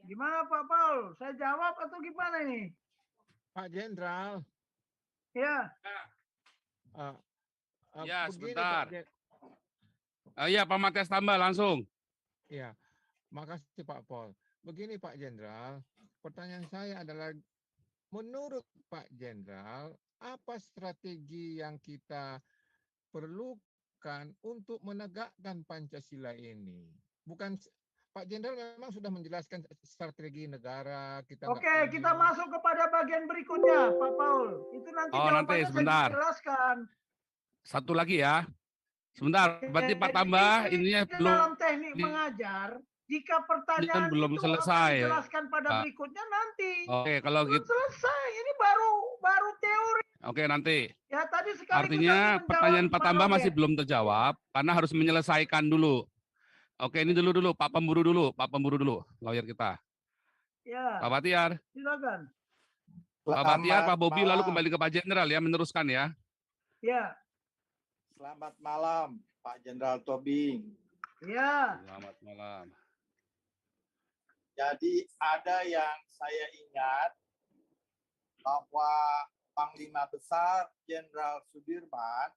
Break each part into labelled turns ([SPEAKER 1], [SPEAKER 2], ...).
[SPEAKER 1] Gimana Pak Paul? Saya jawab atau gimana ini?
[SPEAKER 2] Pak Jenderal.
[SPEAKER 1] Ya.
[SPEAKER 3] Ya,
[SPEAKER 2] Begini,
[SPEAKER 3] sebentar.
[SPEAKER 2] Pak
[SPEAKER 3] Iya, Pak Matias tambah langsung.
[SPEAKER 2] Ya, makasih Pak Paul. Begini Pak Jenderal, pertanyaan saya adalah, menurut Pak Jenderal, apa strategi yang kita perlukan untuk menegakkan Pancasila ini? Bukan, Pak Jenderal memang sudah menjelaskan strategi negara, kita
[SPEAKER 1] Oke, kita masuk kepada bagian berikutnya, Pak Paul. Itu nanti jawabannya saya jelaskan.
[SPEAKER 3] Satu lagi ya. Sebentar, berarti Pak tambah ininya belum.
[SPEAKER 1] Dalam teknik mengajar, jika pertanyaan
[SPEAKER 3] belum
[SPEAKER 1] itu
[SPEAKER 3] selesai
[SPEAKER 1] akan dijelaskan pada berikutnya nanti.
[SPEAKER 3] Oke, kalau
[SPEAKER 1] belum
[SPEAKER 3] gitu
[SPEAKER 1] selesai, ini baru teori.
[SPEAKER 3] Oke, nanti.
[SPEAKER 1] Ya, tadi
[SPEAKER 3] artinya pertanyaan Pak tambah masih belum terjawab karena harus menyelesaikan dulu. Oke, ini dulu Pak Pemburu dulu, lawyer kita.
[SPEAKER 1] Ya.
[SPEAKER 3] Pak Batiar.
[SPEAKER 1] Silakan.
[SPEAKER 3] Pak Batiar, Pak Bobi lalu kembali ke Pak Jenderal ya, meneruskan ya.
[SPEAKER 1] Ya.
[SPEAKER 4] Selamat malam, Pak Jenderal Tobing.
[SPEAKER 1] Ya.
[SPEAKER 3] Selamat malam.
[SPEAKER 4] Jadi ada yang saya ingat bahwa Panglima Besar Jenderal Sudirman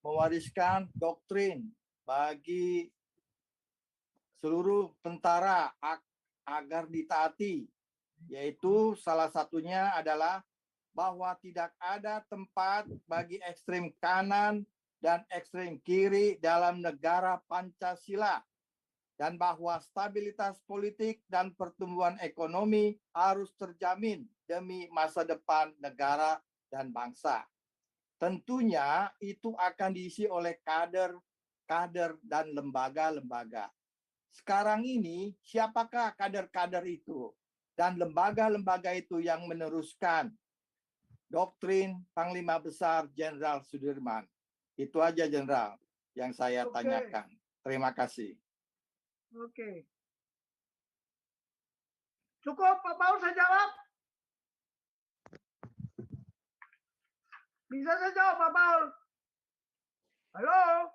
[SPEAKER 4] mewariskan doktrin bagi seluruh tentara agar ditaati, yaitu salah satunya adalah bahwa tidak ada tempat bagi ekstrem kanan dan ekstrem kiri dalam negara Pancasila, dan bahwa stabilitas politik dan pertumbuhan ekonomi harus terjamin demi masa depan negara dan bangsa. Tentunya itu akan diisi oleh kader dan lembaga-lembaga. Sekarang ini siapakah kader-kader itu dan lembaga-lembaga itu yang meneruskan doktrin Panglima Besar Jenderal Sudirman? Itu aja Jenderal yang saya tanyakan. Terima kasih.
[SPEAKER 1] Oke. Cukup Pak Paul saya jawab? Bisa saya jawab Pak Paul? Halo?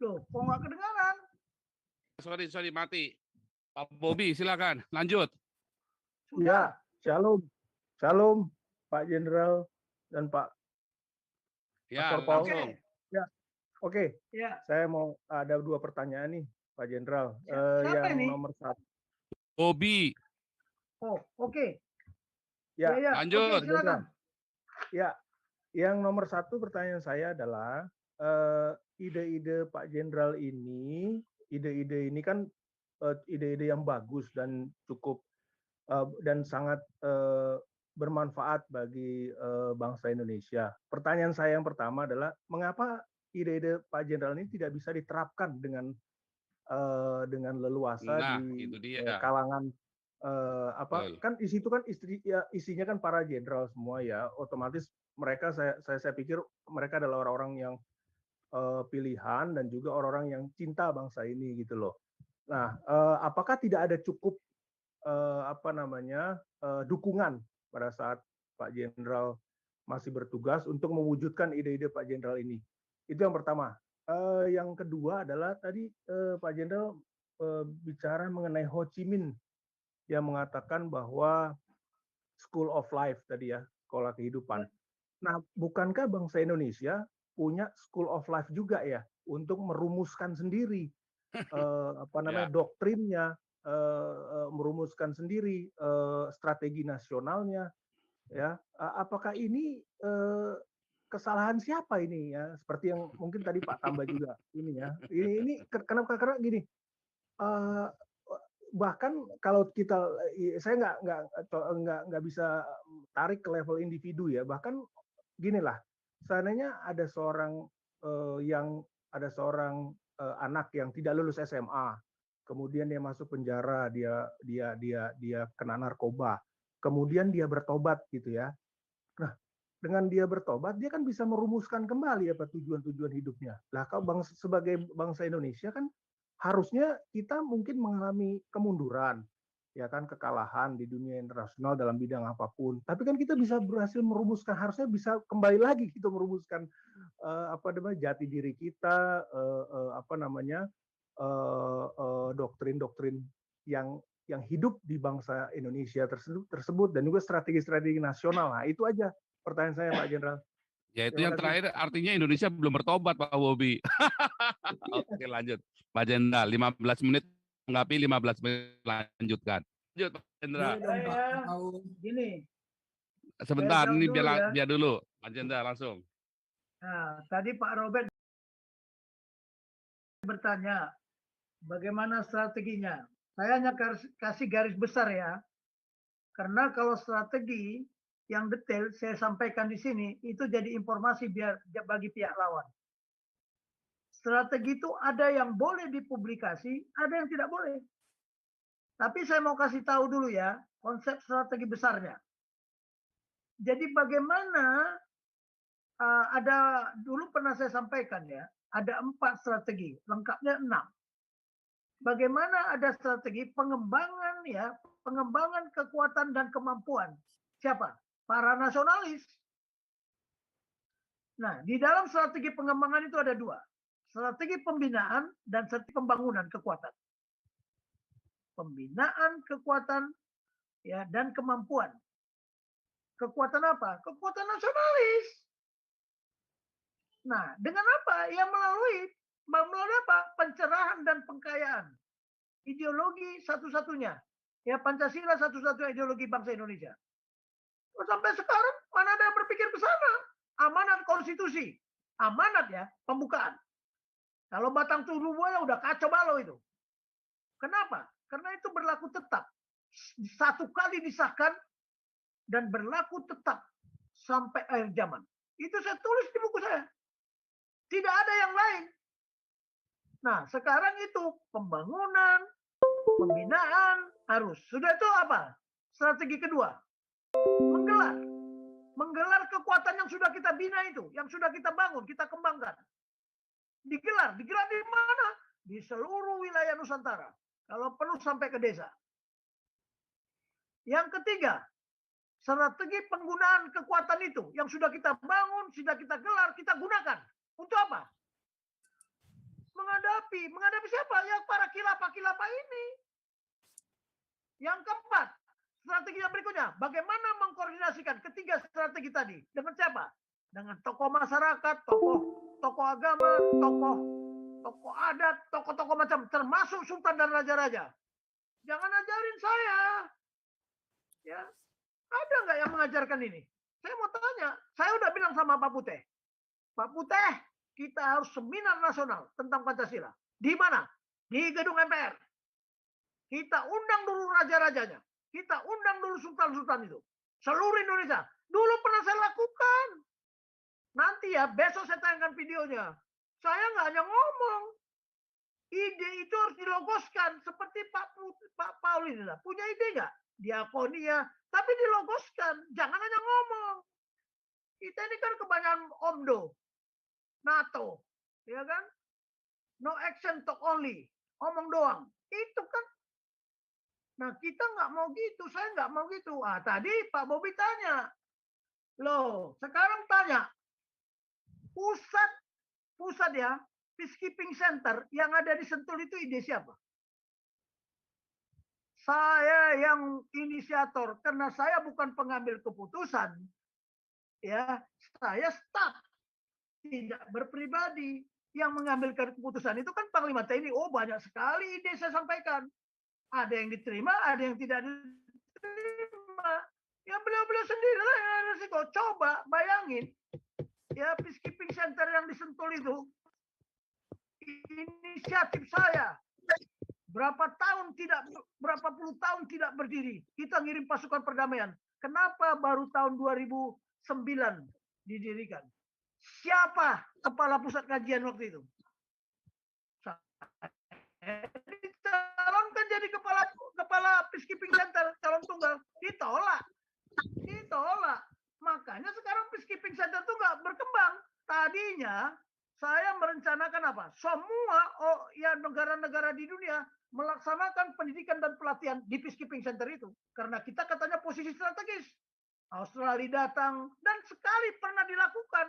[SPEAKER 1] Loh, kok nggak kedengaran?
[SPEAKER 3] Sorry, mati. Pak Bobi, silakan, lanjut.
[SPEAKER 1] Sudah.
[SPEAKER 5] Ya, Shalom, Pak Jenderal dan Pak
[SPEAKER 3] Ya,
[SPEAKER 5] Dr. Paul.
[SPEAKER 3] langsung.
[SPEAKER 5] Ya, oke.
[SPEAKER 1] Ya.
[SPEAKER 5] Saya mau ada 2 pertanyaan nih, Pak Jenderal.
[SPEAKER 1] Siapa
[SPEAKER 5] yang
[SPEAKER 1] ini?
[SPEAKER 5] nomor 1.
[SPEAKER 3] Bobi.
[SPEAKER 1] Oh, oke.
[SPEAKER 5] Ya,
[SPEAKER 3] lanjut.
[SPEAKER 1] Oke, silakan.
[SPEAKER 5] Ya, yang nomor 1 pertanyaan saya adalah ide-ide Pak Jenderal ini, ide-ide ini kan ide-ide yang bagus dan cukup dan sangat bermanfaat bagi bangsa Indonesia. Pertanyaan saya yang pertama adalah, mengapa ide-ide Pak Jenderal ini tidak bisa diterapkan dengan leluasa di kalangan kan di situ kan isinya kan para jenderal semua ya, otomatis mereka saya pikir mereka adalah orang-orang yang pilihan dan juga orang-orang yang cinta bangsa ini gitu loh. Nah, apakah tidak ada cukup dukungan pada saat Pak Jenderal masih bertugas untuk mewujudkan ide-ide Pak Jenderal ini? Itu yang pertama. Yang kedua adalah tadi Pak Jenderal bicara mengenai Ho Chi Minh yang mengatakan bahwa School of Life tadi ya, sekolah kehidupan. Nah, bukankah bangsa Indonesia punya School of Life juga ya untuk merumuskan sendiri doktrinnya, merumuskan sendiri strategi nasionalnya, ya? Apakah ini kesalahan siapa ini ya? Seperti yang mungkin tadi Pak tambah juga ini ya. Ini kenapa? Karena gini. Bahkan kalau saya nggak bisa tarik ke level individu ya. Bahkan ginilah, seandainya ada seorang anak yang tidak lulus SMA, kemudian dia masuk penjara, dia kena narkoba, kemudian dia bertobat gitu ya. Nah, dengan dia bertobat, dia kan bisa merumuskan kembali apa tujuan-tujuan hidupnya. Lah, kalau sebagai bangsa Indonesia kan harusnya kita mungkin mengalami kemunduran, ya kan, kekalahan di dunia internasional dalam bidang apapun. Tapi kan kita bisa berhasil merumuskan, harusnya bisa kembali lagi kita merumuskan jati diri kita, doktrin-doktrin yang hidup di bangsa Indonesia tersebut dan juga strategi-strategi nasional. Nah, itu aja pertanyaan saya, Pak Jenderal.
[SPEAKER 3] Ya itu
[SPEAKER 5] Terima
[SPEAKER 3] yang
[SPEAKER 5] kasih.
[SPEAKER 3] terakhir artinya Indonesia belum bertobat Pak Bobi. Oke lanjut. Pak Jenderal 15 menit tanggapi 15 menit lanjutkan. Lanjut Pak Jenderal.
[SPEAKER 1] Boleh dong, Pak. Gini,
[SPEAKER 3] Sebentar
[SPEAKER 1] jawab
[SPEAKER 3] ini
[SPEAKER 1] dulu ya.
[SPEAKER 3] biar dulu. Pak Jenderal langsung.
[SPEAKER 1] Nah, tadi Pak Robert bertanya bagaimana strateginya. Saya hanya kasih garis besar ya. Karena kalau strategi yang detail saya sampaikan di sini itu jadi informasi bagi pihak lawan. Strategi itu ada yang boleh dipublikasi, ada yang tidak boleh. Tapi saya mau kasih tahu dulu ya konsep strategi besarnya. Jadi bagaimana ada dulu pernah saya sampaikan ya, ada 4 strategi, lengkapnya 6. Bagaimana ada strategi pengembangan ya, pengembangan kekuatan dan kemampuan. Siapa? Para nasionalis. Nah, di dalam strategi pengembangan itu ada 2. Strategi pembinaan dan strategi pembangunan kekuatan. Pembinaan kekuatan ya dan kemampuan. Kekuatan apa? Kekuatan nasionalis. Nah, dengan apa? Ya melalui apa? Pencerahan dan pengkayaan. Ideologi satu-satunya. Ya Pancasila satu-satunya ideologi bangsa Indonesia. Sampai sekarang mana ada yang berpikir ke sana? Amanat konstitusi. Amanat ya, pembukaan. Kalau Batang Tubuh Buaya udah kacau balau itu. Kenapa? Karena itu berlaku tetap. 1 kali disahkan dan berlaku tetap sampai akhir zaman. Itu saya tulis di buku saya. Tidak ada yang lain. Nah, sekarang itu pembangunan, pembinaan harus. Sudah itu apa? Strategi kedua. Menggelar kekuatan yang sudah kita bina itu, yang sudah kita bangun, kita kembangkan. Digelar di mana? Di seluruh wilayah Nusantara. Kalau perlu sampai ke desa. Yang ketiga, strategi penggunaan kekuatan itu yang sudah kita bangun, sudah kita gelar, kita gunakan. Untuk apa? Menghadapi siapa? Ya para kilapa-kilapa ini. Yang keempat, strategi yang berikutnya, bagaimana mengkoordinasikan ketiga strategi tadi dengan siapa? Dengan tokoh masyarakat, tokoh agama, tokoh adat, tokoh-tokoh macam, termasuk sultan dan raja-raja. Jangan ajarin saya. Ya, ada nggak yang mengajarkan ini? Saya mau tanya, saya udah bilang sama Pak Putih. Pak Putih, kita harus seminar nasional tentang Pancasila. Di mana? Di gedung MPR. Kita undang dulu raja-rajanya. Kita undang dulu sultan-sultan itu. Seluruh Indonesia. Dulu pernah saya lakukan. Nanti ya, besok saya tayangkan videonya. Saya nggak hanya ngomong. Ide itu harus dilogoskan. Seperti Pak Paul ini. Punya ide nggak? Diakonia. Tapi dilogoskan. Jangan hanya ngomong. Kita ini kan kebanyakan OMDO. NATO. Ya kan? No action, talk only. Omong doang. Itu kan. Nah, kita nggak mau gitu. Saya nggak mau gitu. Ah, tadi Pak Bobi tanya. Loh, sekarang tanya. Pusat ya, peacekeeping center yang ada di Sentul itu ide siapa? Saya yang inisiator. Karena saya bukan pengambil keputusan. Ya, saya staff. Tidak berpribadi. Yang mengambil keputusan itu kan Panglima TNI. Oh, banyak sekali ide saya sampaikan. Ada yang diterima, ada yang tidak diterima. Ya beliau-beliau sendiri lah yang ada resiko. Coba bayangin, ya peacekeeping center yang di Sentul itu, inisiatif saya. Berapa puluh tahun tidak berdiri. Kita ngirim pasukan perdamaian. Kenapa baru tahun 2009 didirikan? Siapa kepala pusat kajian waktu itu? Dicalonkan jadi kepala peacekeeping center, calon tunggal, ditolak. Makanya sekarang peacekeeping center itu nggak berkembang. Tadinya saya merencanakan apa? Semua negara-negara di dunia melaksanakan pendidikan dan pelatihan di peacekeeping center itu, karena kita katanya posisi strategis. Australia datang dan sekali pernah dilakukan.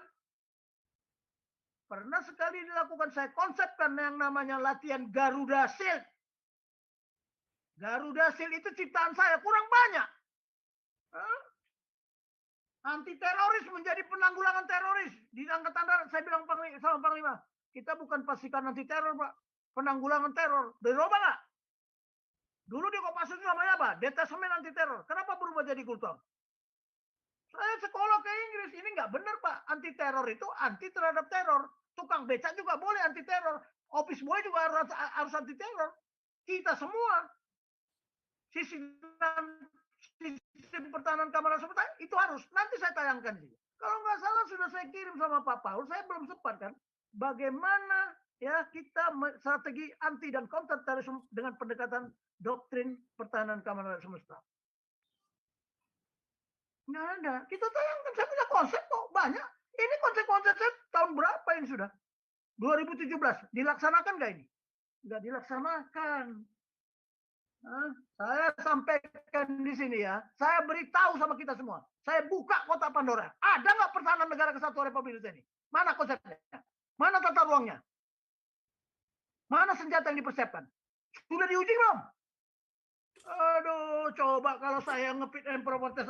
[SPEAKER 1] Pernah sekali dilakukan, saya konsepkan yang namanya latihan Garuda Shield. Garuda Shield itu ciptaan saya, kurang banyak. Anti teroris menjadi penanggulangan teroris. Di Angkatan Darat, saya bilang sama Panglima, kita bukan pasukan anti teror, Pak. Penanggulangan teror. Berubah nggak? Dulu di Kopassus itu namanya apa? Detasemen anti teror. Kenapa berubah jadi Gultom? Saya sekolah ke Inggris, ini nggak benar, Pak. Anti teror itu anti terhadap teror. Tukang becak juga boleh anti teror. Office boy juga harus anti teror. Kita semua. Sistem pertahanan keamanan semesta itu harus. Nanti saya tayangkan sih. Kalau nggak salah sudah saya kirim sama Pak Paul. Saya belum sempat kan. Bagaimana ya kita strategi anti dan counter terorisme dengan pendekatan doktrin pertahanan keamanan semesta. Nggak ada. Kita tayangkan. Saya punya konsep kok. Banyak. Ini konsep-konsep saya tahun berapa ini sudah? 2017. Dilaksanakan nggak ini? Nggak dilaksanakan. Nah, saya sampaikan di sini ya. Saya beritahu sama kita semua. Saya buka kotak Pandora. Ada nggak pertahanan negara kesatuan Republik Indonesia ini? Mana konsepnya? Mana tata ruangnya? Mana senjata yang dipersiapkan? Sudah diuji belum? Aduh, coba kalau saya ngepit dan protes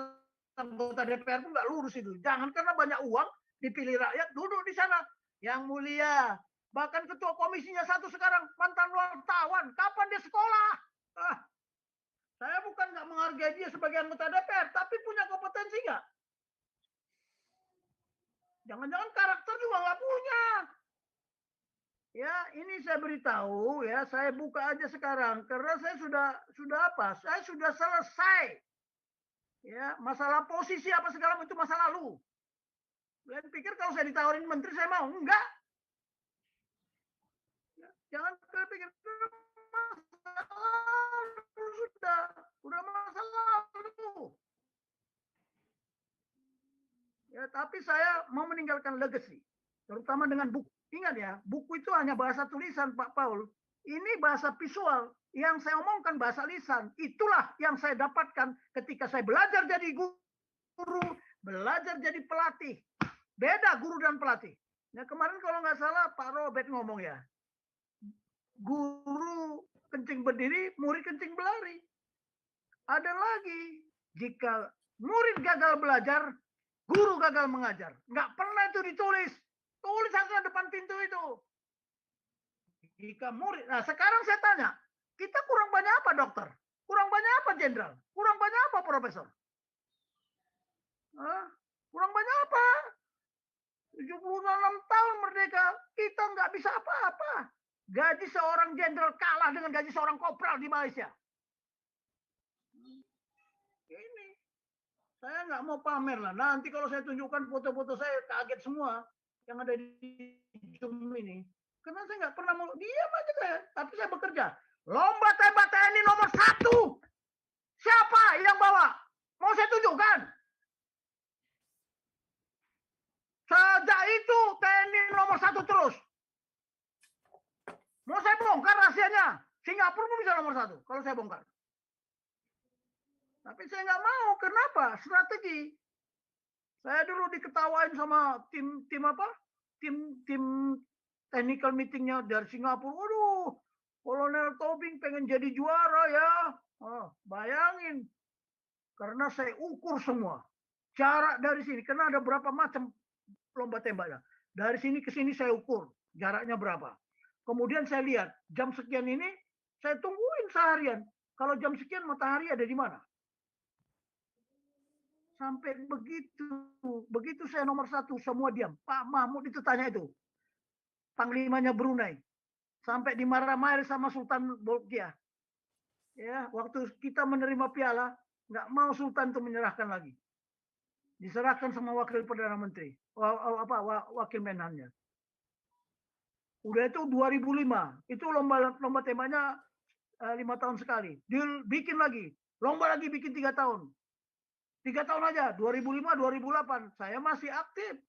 [SPEAKER 1] anggota DPR pun nggak lurus itu. Jangan karena banyak uang dipilih rakyat duduk di sana. Yang mulia, bahkan ketua komisinya satu sekarang mantan wartawan. Kapan dia sekolah? Saya bukan nggak menghargai dia sebagai anggota DPR, tapi punya kompetensi nggak? Jangan-jangan karakter juga nggak punya. Ya, ini saya beritahu ya, saya buka aja sekarang karena saya sudah apa? Saya sudah selesai. Ya, masalah posisi apa segala itu masa lalu. Kalian pikir kalau saya ditawarin menteri saya mau? Enggak. Ya, jangan berpikir masa lalu sudah masa lalu. Ya, tapi saya mau meninggalkan legacy, terutama dengan buku. Ingat ya, buku itu hanya bahasa tulisan, Pak Paul. Ini bahasa visual. Yang saya omongkan bahasa lisan. Itulah yang saya dapatkan ketika saya belajar jadi guru, belajar jadi pelatih. Beda guru dan pelatih. Nah, kemarin kalau nggak salah Pak Robert ngomong ya, guru kencing berdiri, murid kencing berlari. Ada lagi, jika murid gagal belajar, guru gagal mengajar. Nggak pernah itu ditulis. Tulisannya depan pintu itu. Jika murid, nah sekarang saya tanya, kita kurang banyak apa dokter? Kurang banyak apa jenderal? Kurang banyak apa profesor? Kurang banyak apa? 76 tahun merdeka, kita nggak bisa apa-apa. Gaji seorang jenderal kalah dengan gaji seorang kopral di Malaysia. Ini, saya nggak mau pamer lah. Nanti kalau saya tunjukkan foto-foto saya, kaget semua yang ada di Zoom ini. Karena saya nggak pernah mau, diam aja saya. Tapi saya bekerja. Lomba tembak TNI nomor 1. Siapa yang bawa? Mau saya tunjukkan. Sejak itu TNI nomor 1 terus. Mau saya bongkar rahasianya. Singapura pun bisa nomor 1 kalau saya bongkar. Tapi saya nggak mau. Kenapa? Strategi. Saya dulu diketawain sama tim apa? Tim technical meetingnya dari Singapura. Waduh, Kolonel Tobing pengen jadi juara ya. Bayangin. Karena saya ukur semua. Jarak dari sini. Karena ada berapa macam lomba tembaknya. Dari sini ke sini saya ukur. Jaraknya berapa. Kemudian saya lihat. Jam sekian ini saya tungguin seharian. Kalau jam sekian matahari ada di mana. Sampai begitu saya nomor 1 semua diam. Pak Mahmud itu tanya itu, panglimanya Brunei, sampai dimarah-marah sama Sultan Bolkiah. Ya, waktu kita menerima piala, nggak mau Sultan itu menyerahkan lagi, diserahkan sama wakil perdana menteri, wakil menhannya. Udah itu 2005, itu lomba tembaknya 5 tahun sekali, bikin lagi, lomba lagi bikin 3 tahun. 3 tahun aja, 2005, 2008, saya masih aktif.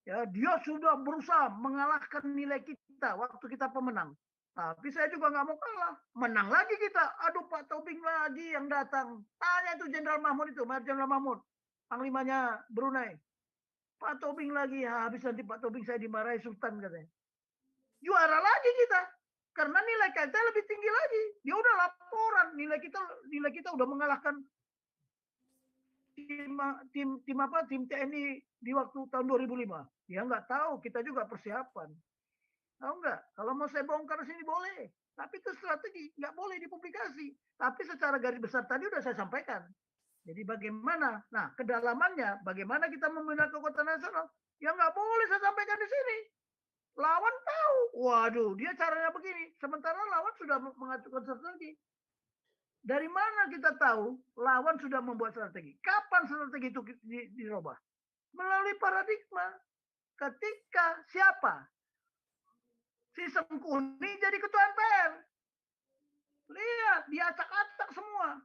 [SPEAKER 1] Ya, dia sudah berusaha mengalahkan nilai kita waktu kita pemenang. Tapi saya juga nggak mau kalah. Menang lagi kita. Aduh, Pak Tobing lagi yang datang. Tanya itu Jenderal Mahmud itu, Jenderal Mahmud, panglimanya Brunei. Pak Tobing lagi, habis nanti Pak Tobing saya dimarahi Sultan katanya. Juara lagi kita. Karena nilai kita lebih tinggi lagi. Dia udah laporan, nilai kita udah mengalahkan tim TNI di waktu tahun 2005. Dia nggak tahu, kita juga persiapan. Tahu nggak? Kalau mau saya bongkar sini boleh. Tapi itu strategi, nggak boleh dipublikasi. Tapi secara garis besar tadi udah saya sampaikan. Jadi bagaimana? Nah, kedalamannya, bagaimana kita membina kekuatan nasional? Ya nggak boleh saya sampaikan di sini. Lawan tahu, waduh, dia caranya begini. Sementara lawan sudah mengajukan strategi. Dari mana kita tahu lawan sudah membuat strategi? Kapan strategi itu dirubah? Melalui paradigma. Ketika siapa? Si Sengkuni jadi ketua MPR. Lihat, diacak-acak semua.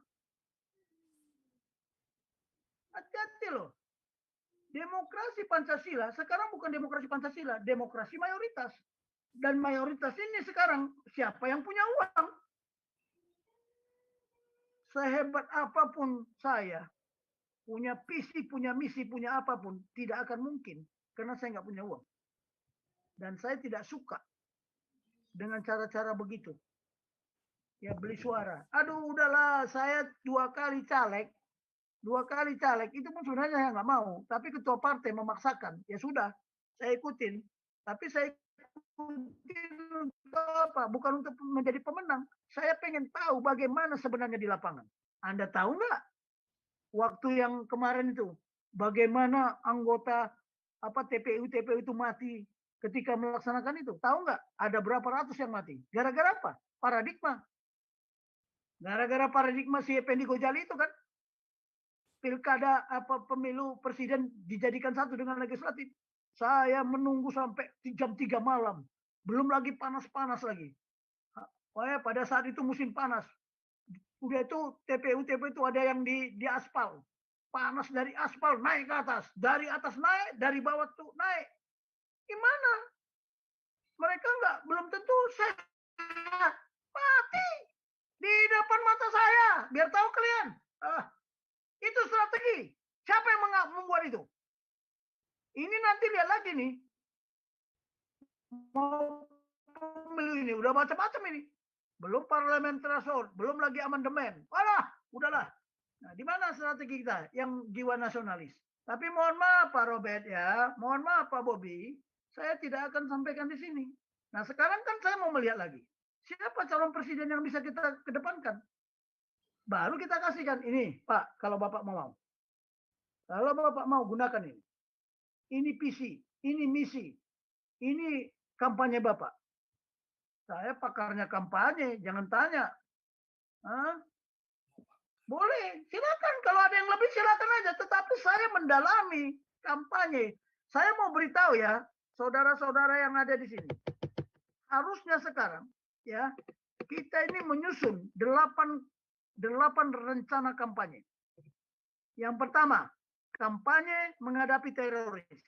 [SPEAKER 1] Hati-hati loh. Demokrasi Pancasila sekarang bukan demokrasi Pancasila, demokrasi mayoritas. Dan mayoritas ini sekarang siapa yang punya uang? Sehebat apapun saya, punya visi, punya misi, punya apapun, tidak akan mungkin. Karena saya nggak punya uang. Dan saya tidak suka dengan cara-cara begitu. Ya beli suara. Aduh udahlah, saya 2 kali caleg. 2 kali caleg itu pun sebenarnya saya nggak mau, tapi ketua partai memaksakan, ya sudah, saya ikutin. Tapi saya ikutin untuk apa? Bukan untuk menjadi pemenang. Saya pengen tahu bagaimana sebenarnya di lapangan. Anda tahu nggak? Waktu yang kemarin itu, bagaimana anggota TPU itu mati ketika melaksanakan itu? Tahu nggak? Ada berapa ratus yang mati? Gara-gara apa? Paradigma. Gara-gara paradigma si Effendi Gojali itu kan. Pilkada pemilu presiden dijadikan satu dengan legislatif. Saya menunggu sampai jam 3 malam. Belum lagi panas-panas lagi. Pada saat itu musim panas. Udah itu TPU itu ada yang di aspal. Panas dari aspal naik ke atas. Dari atas naik, dari bawah tuh naik. Gimana? Mereka belum tentu sehat. Mati. Di depan mata saya. Biar tahu kalian. Itu strategi. Siapa yang membuat itu? Ini nanti lihat lagi nih. Mau pemilu ini udah macam-macam ini. Belum parlemen threshold, belum lagi amandemen. Udahlah. Nah, di mana strategi kita yang jiwa nasionalis? Tapi mohon maaf Pak Robert ya, mohon maaf Pak Bobi, saya tidak akan sampaikan di sini. Nah, sekarang kan saya mau melihat lagi. Siapa calon presiden yang bisa kita kedepankan? Baru kita kasihkan ini, Pak, kalau Bapak mau. Kalau Bapak mau gunakan ini. Ini visi, ini misi, ini kampanye Bapak. Saya pakarnya kampanye, jangan tanya. Boleh, silakan. Kalau ada yang lebih silakan aja. Tetapi saya mendalami kampanye. Saya mau beritahu ya, saudara-saudara yang ada di sini. Harusnya sekarang, ya, kita ini menyusun 8 rencana kampanye. Yang pertama, kampanye menghadapi teroris.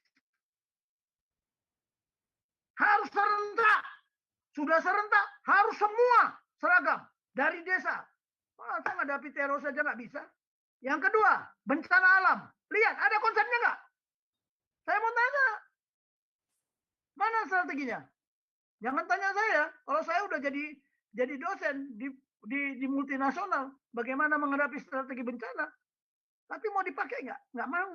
[SPEAKER 1] Harus serentak. Sudah serentak, harus semua seragam. Dari desa. Masa menghadapi teroris saja nggak bisa? Yang kedua, bencana alam. Lihat, ada konsepnya nggak? Saya mau tanya. Mana strateginya? Jangan tanya saya. Kalau saya udah jadi dosen di multinasional, bagaimana menghadapi strategi bencana. Tapi mau dipakai nggak? Nggak mau.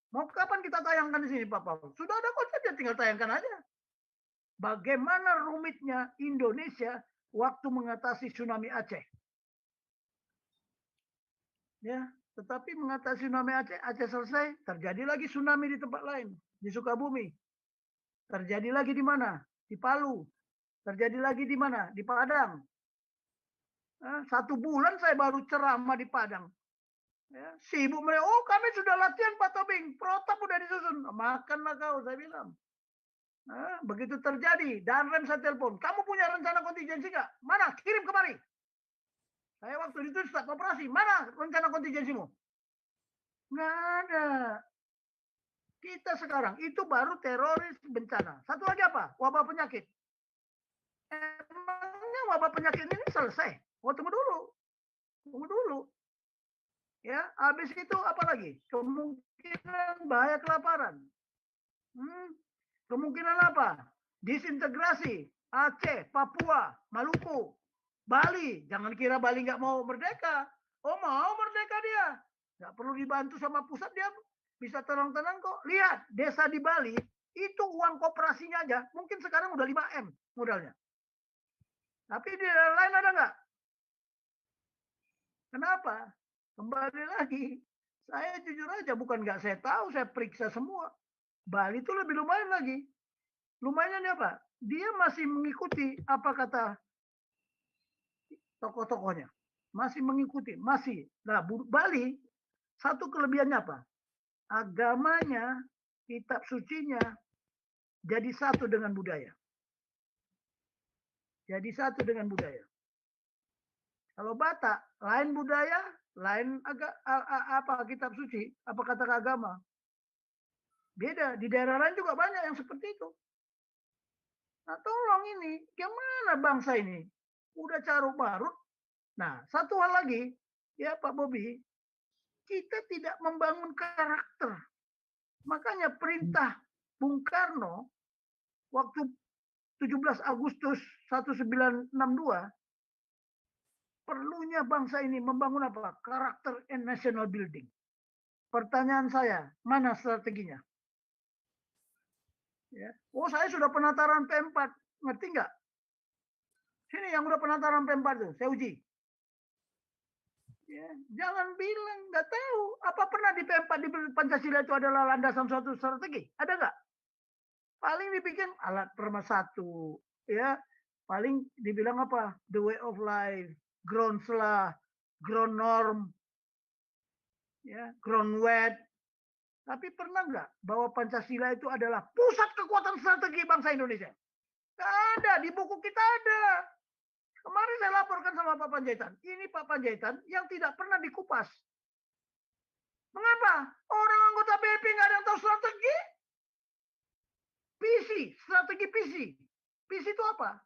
[SPEAKER 1] Mau kapan kita tayangkan di sini, Pak Paul? Sudah ada konsepnya, tinggal tayangkan aja. Bagaimana rumitnya Indonesia waktu mengatasi tsunami Aceh. Ya, tetapi mengatasi tsunami Aceh selesai, terjadi lagi tsunami di tempat lain, di Sukabumi. Terjadi lagi di mana? Di Palu. Terjadi lagi di mana? Di Padang. 1 bulan saya baru ceramah di Padang. Ya, sibuk mereka. Oh, kami sudah latihan Pak Tobing. Protap udah disusun. Makanlah kau, saya bilang. Begitu terjadi, dan rem saya telepon. Kamu punya rencana kontingensi nggak? Mana? Kirim kemari. Saya waktu itu start operasi. Mana rencana kontingensimu? Nggak ada. Kita sekarang itu baru teroris bencana. Satu lagi apa? Wabah penyakit. Emangnya wabah penyakit ini selesai? Tunggu dulu. Ya, habis itu apa lagi? Kemungkinan bahaya kelaparan. Kemungkinan apa? Disintegrasi. Aceh, Papua, Maluku, Bali. Jangan kira Bali nggak mau merdeka. Oh, mau merdeka dia. Nggak perlu dibantu sama pusat, dia bisa tenang-tenang kok. Lihat, desa di Bali, itu uang koperasinya aja, mungkin sekarang udah 5M modalnya. Tapi di daerah lain ada nggak? Kenapa? Kembali lagi, saya jujur aja, bukan nggak saya tahu, saya periksa semua. Bali itu lebih lumayan lagi. Lumayan apa? Dia masih mengikuti apa kata tokoh-tokohnya. Masih mengikuti, masih. Nah, Bali, satu kelebihannya apa? Agamanya, kitab sucinya, jadi satu dengan budaya. Jadi satu dengan budaya. Kalau Batak, lain budaya, lain apa kitab suci, apa kata agama. Beda, di daerah lain juga banyak yang seperti itu. Nah, tolong ini, gimana bangsa ini? Udah carut marut. Nah, satu hal lagi, ya Pak Bobi, kita tidak membangun karakter. Makanya perintah Bung Karno waktu 17 Agustus 1962, perlunya bangsa ini membangun apa? Karakter and national building. Pertanyaan saya, mana strateginya? Ya. Oh, saya sudah penataran P4, ngerti nggak? Sini yang udah penataran P4 tuh, saya uji. Ya, jangan bilang nggak tahu. Apa pernah di P4 di Pancasila itu adalah landasan suatu strategi? Ada nggak? Paling dibikin alat pemersatu, ya. Paling dibilang apa? The way of life, ground slah, ground norm, ya, ground wet. Tapi pernah nggak bahwa Pancasila itu adalah pusat kekuatan strategi bangsa Indonesia? Nggak ada, di buku kita ada. Kemarin saya laporkan sama Pak Panjaitan. Ini Pak Panjaitan yang tidak pernah dikupas. Mengapa? Orang anggota BP nggak ada yang tahu strategi. PC, strategi PC. PC itu apa?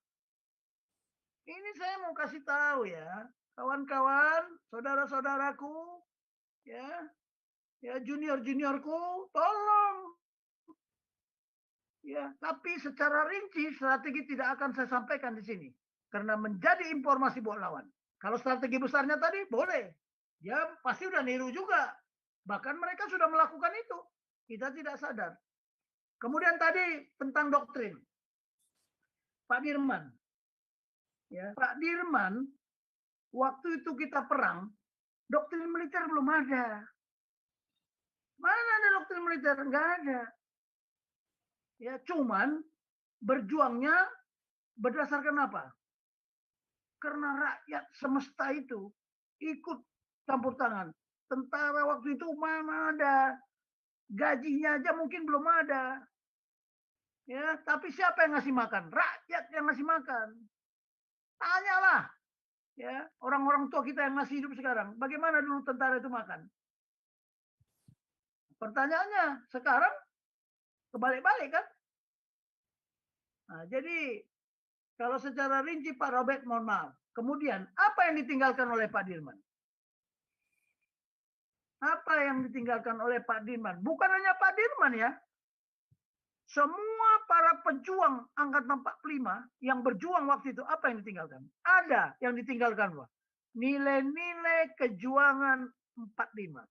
[SPEAKER 1] Ini saya mau kasih tahu ya, kawan-kawan, saudara-saudaraku, ya junior-juniorku, tolong. Ya, tapi secara rinci strategi tidak akan saya sampaikan di sini karena menjadi informasi buat lawan. Kalau strategi besarnya tadi boleh, dia pasti udah niru juga. Bahkan mereka sudah melakukan itu. Kita tidak sadar. Kemudian tadi tentang doktrin. Pak Dirman. Ya, Pak Dirman, waktu itu kita perang, doktrin militer belum ada. Mana ada doktrin militer? Enggak ada. Ya, cuman berjuangnya berdasarkan apa? Karena rakyat semesta itu ikut campur tangan. Tentara waktu itu mana ada, gajinya aja mungkin belum ada. Ya, tapi siapa yang ngasih makan? Rakyat yang ngasih makan. Tanyalah, ya, orang-orang tua kita yang masih hidup sekarang, bagaimana dulu tentara itu makan? Pertanyaannya, sekarang kebalik-balik kan? Nah, jadi kalau secara rinci Pak Robert, mohon maaf. Kemudian apa yang ditinggalkan oleh Pak Dirman? Apa yang ditinggalkan oleh Pak Dirman? Bukan hanya Pak Dirman ya. Semua para pejuang angkatan 45 yang berjuang waktu itu, apa yang ditinggalkan? Ada yang ditinggalkan, Pak. Nilai-nilai kejuangan 45.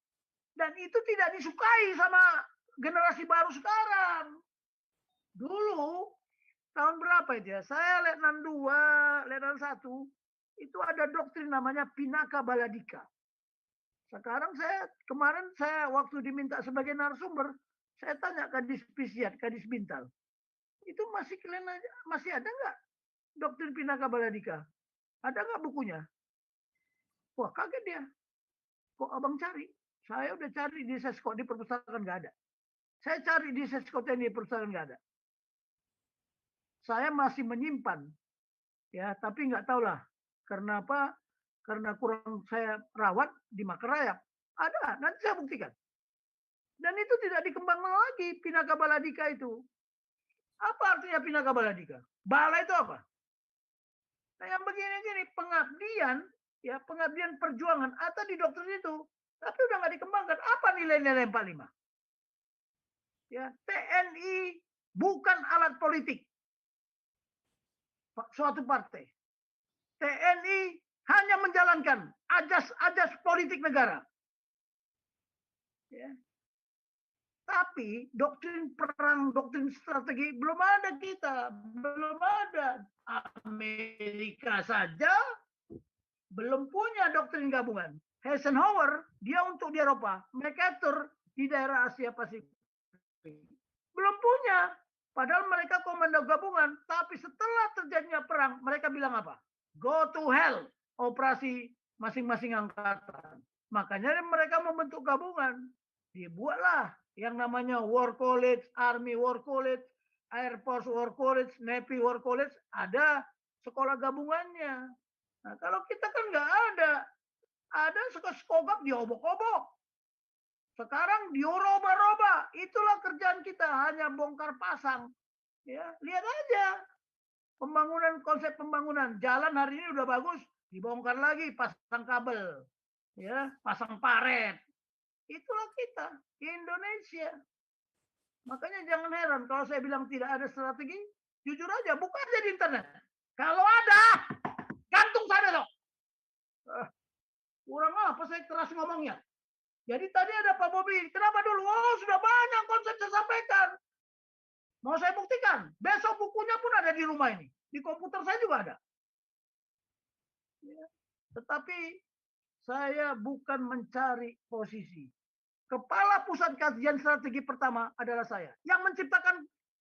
[SPEAKER 1] Dan itu tidak disukai sama generasi baru sekarang. Dulu tahun berapa itu ya? Saya Letnan 2, Letnan 1, itu ada doktrin namanya Pinaka Baladika. Sekarang kemarin saya waktu diminta sebagai narasumber, saya tanya Kadis Pisiat, Kadis Bintal. Itu masih ada nggak doktrin Pinaka Baladika? Ada nggak bukunya? Wah, kaget dia. Kok abang cari? Saya udah cari di Sesko, di perpustakaan nggak ada. Saya cari di Sesko di perpustakaan nggak ada. Saya masih menyimpan, ya, tapi nggak tahulah karena apa? Karena kurang saya rawat di Makerayap. Ada, nanti saya buktikan. Dan itu tidak dikembangkan lagi Pinaka Baladika itu. Apa artinya Pinaka Baladika? Bala itu apa? Nah, yang begini-gini pengabdian, ya, pengabdian perjuangan atau di doktrin itu, tapi udah nggak dikembangkan. Apa nilai-nilai 45? Ya, TNI bukan alat politik suatu partai. TNI hanya menjalankan ajas-ajas politik negara. Ya. Tapi doktrin perang, doktrin strategi belum ada kita, belum ada. Amerika saja belum punya doktrin gabungan. Eisenhower dia untuk di Eropa, MacArthur di daerah Asia Pasifik. Belum punya. Padahal mereka komando gabungan, tapi setelah terjadinya perang, mereka bilang apa? Go to hell, operasi masing-masing angkatan. Makanya mereka membentuk gabungan. Dibuatlah yang namanya War College, Army War College, Air Force War College, Navy War College, ada sekolah gabungannya. Nah, kalau kita kan nggak ada skogap diobok-obok. Sekarang dioroba-roba, itulah kerjaan kita, hanya bongkar pasang. Ya, lihat aja pembangunan, konsep pembangunan jalan hari ini udah bagus, dibongkar lagi, pasang kabel, ya, pasang paret. Itulah kita Indonesia. Makanya jangan heran kalau saya bilang tidak ada strategi, jujur aja, buka aja di internet. Kalau ada, gantung sana dong. Kurang apa saya keras ngomongnya. Jadi tadi ada Pak Bobi, kenapa dulu? Oh, sudah banyak konsep saya sampaikan. Mau saya buktikan, besok bukunya pun ada di rumah ini. Di komputer saya juga ada. Ya. Tetapi saya bukan mencari posisi. Kepala pusat kajian strategi pertama adalah saya. Yang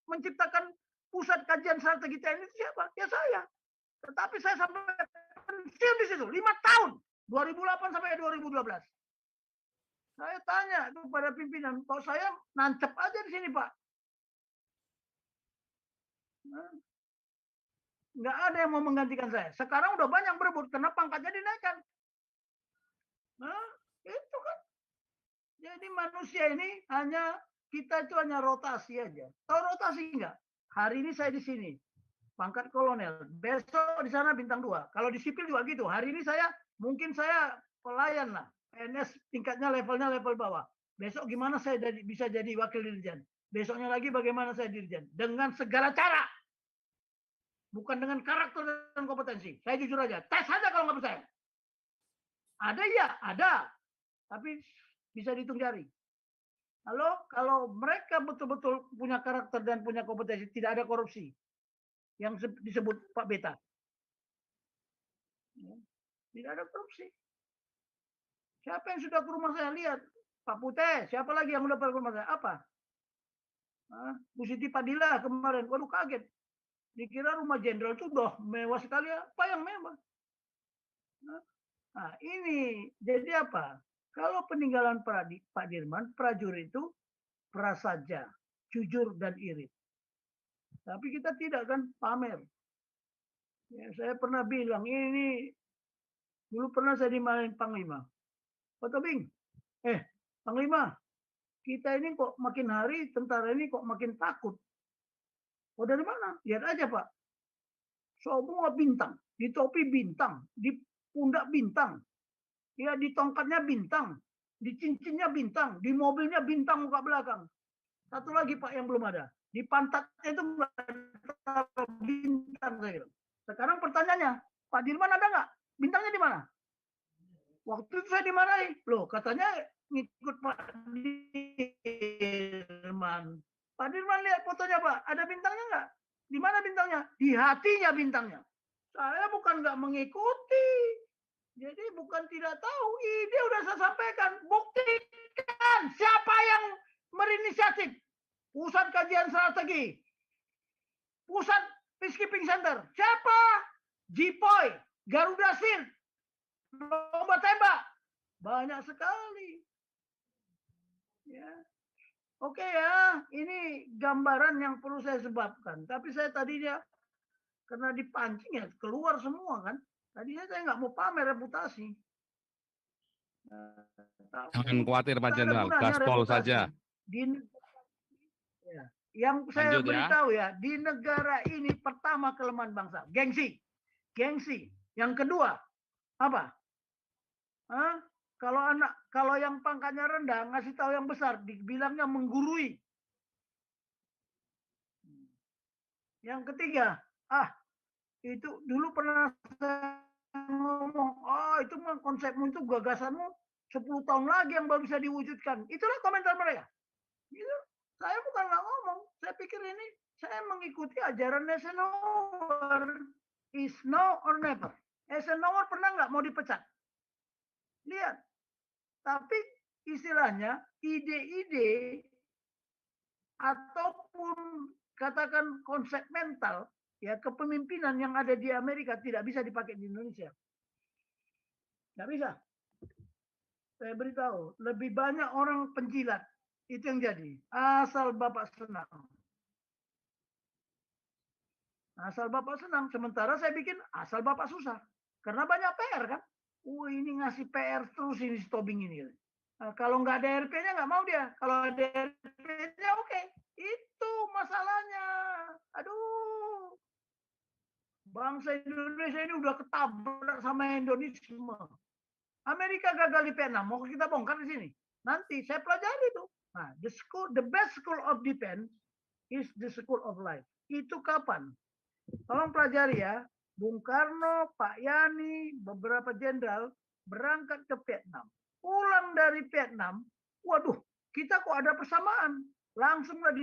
[SPEAKER 1] menciptakan pusat kajian strategi TNI itu siapa? Ya saya. Tetapi saya sampai pensiun di situ 5 tahun, 2008 sampai 2012. Saya tanya kepada pimpinan, kok saya nancep aja di sini, Pak? Nggak ada yang mau menggantikan saya. Sekarang udah banyak berebut, karena pangkatnya dinaikkan. Nah, itu kan. Jadi manusia ini kita itu hanya rotasi aja. Tahu rotasi nggak? Hari ini saya di sini, pangkat kolonel. Besok di sana bintang 2. Kalau di sipil juga gitu. Hari ini mungkin saya pelayan lah. PNS tingkatnya level bawah. Besok gimana saya bisa jadi wakil dirjen? Besoknya lagi bagaimana saya dirjen? Dengan segala cara. Bukan dengan karakter dan kompetensi. Saya jujur aja. Tes aja kalau nggak percaya. Ada ya, ada. Tapi bisa dihitung jari. Kalau mereka betul-betul punya karakter dan punya kompetensi, tidak ada korupsi. Yang disebut Pak Beta. Tidak ada korupsi. Siapa yang sudah ke rumah saya? Lihat. Pak Putih, siapa lagi yang udah ke rumah saya? Apa? Bu Siti Padilla kemarin. Waduh, kaget. Dikira rumah jenderal itu udah mewah sekali. Apa yang mewah? Nah, ini. Jadi apa? Kalau peninggalan Pak Dirman, prajurit itu prasaja, jujur dan irit. Tapi kita tidak kan pamer. Ya, saya pernah bilang, ini dulu pernah saya dimarahin Panglima. Pak Tobing, Panglima, kita ini kok makin hari tentara ini kok makin takut. Oh, dari mana? Lihat aja, Pak. Semua bintang, di topi bintang, di pundak bintang, ya di tongkatnya bintang, di cincinnya bintang, di mobilnya bintang muka belakang. Satu lagi Pak yang belum ada, di pantatnya itu nggak ada bintang saya. Sekarang pertanyaannya, Pak Dirman ada nggak? Bintangnya di mana? Waktu itu saya dimarahi, loh katanya ngikut Pak Dirman. Pak Dirman lihat fotonya Pak, ada bintangnya nggak? Di mana bintangnya? Di hatinya bintangnya. Saya bukan nggak mengikuti. Jadi bukan tidak tahu. Ide udah saya sampaikan. Buktikan siapa yang berinisiatif. Pusat kajian strategi. Pusat Peacekeeping Center. Siapa? Jipoy. Garuda Shield. Lomba tembak. Banyak sekali. Ya. Oke ya, ini gambaran yang perlu saya sebabkan. Tapi saya tadinya karena dipancing ya keluar semua kan. Tadinya saya nggak mau pamer reputasi.
[SPEAKER 3] Jangan khawatir Pak Jenderal, gaspol saja.
[SPEAKER 1] Yang saya beritahu ya, di negara ini pertama kelemahan bangsa, gengsi. Gengsi. Yang kedua, apa? Kalau yang pangkatnya rendah ngasih tahu yang besar, dibilangnya menggurui. Yang ketiga, itu dulu pernah saya ngomong, itu mah konsepmu itu gagasanmu 10 tahun lagi yang baru bisa diwujudkan. Itulah komentar mereka. Gitu. Saya bukan nggak ngomong, saya pikir ini saya mengikuti ajaran Eisenhower, is now or never. Eisenhower pernah nggak mau dipecat? Lihat, tapi istilahnya ide-ide ataupun katakan konsep mental ya kepemimpinan yang ada di Amerika tidak bisa dipakai di Indonesia. Nggak bisa. Saya beritahu, lebih banyak orang penjilat. Itu yang jadi. Asal Bapak senang. Asal Bapak senang. Sementara saya bikin asal Bapak susah. Karena banyak PR kan. Ini ngasih PR terus ini si Tobing ini. Nah, kalau nggak ada RP-nya nggak mau dia. Kalau ada RP-nya oke. Itu masalahnya. Aduh. Bangsa Indonesia ini udah ketabrak sama Indonesia. Amerika gagal di Vietnam, mau kita bongkar di sini. Nanti saya pelajari itu. Nah, the best school of defense is the school of life. Itu kapan? Tolong pelajari ya. Bung Karno, Pak Yani, beberapa jenderal berangkat ke Vietnam. Pulang dari Vietnam, waduh, kita kok ada persamaan. Langsunglah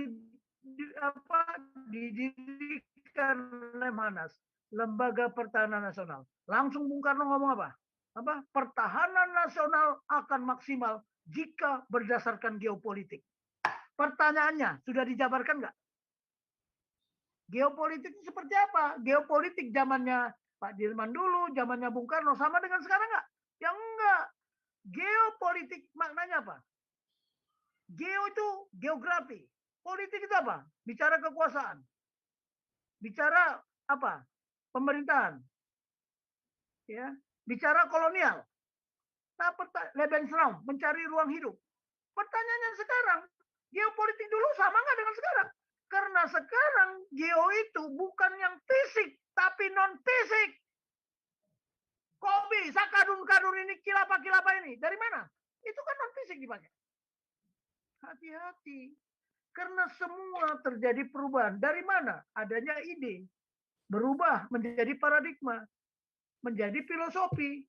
[SPEAKER 1] didirikan Lemhanas, Lembaga Pertahanan Nasional. Langsung Bung Karno ngomong apa? Pertahanan nasional akan maksimal jika berdasarkan geopolitik. Pertanyaannya, sudah dijabarkan nggak? Geopolitik seperti apa? Geopolitik zamannya Pak Dirman dulu, zamannya Bung Karno, sama dengan sekarang nggak? Ya enggak. Geopolitik maknanya apa? Geo itu geografi. Politik itu apa? Bicara kekuasaan. Bicara apa? Pemerintahan. Ya. Bicara kolonial. Lebensraum, mencari ruang hidup. Pertanyaannya sekarang, geopolitik dulu sama nggak dengan sekarang? Karena sekarang geo itu bukan yang fisik, tapi non-fisik. Kok bisa kadun-kadun ini, kilapa-kilapa ini? Dari mana? Itu kan non-fisik dipakai. Hati-hati. Karena semua terjadi perubahan. Dari mana? Adanya ide. Berubah menjadi paradigma. Menjadi filosofi,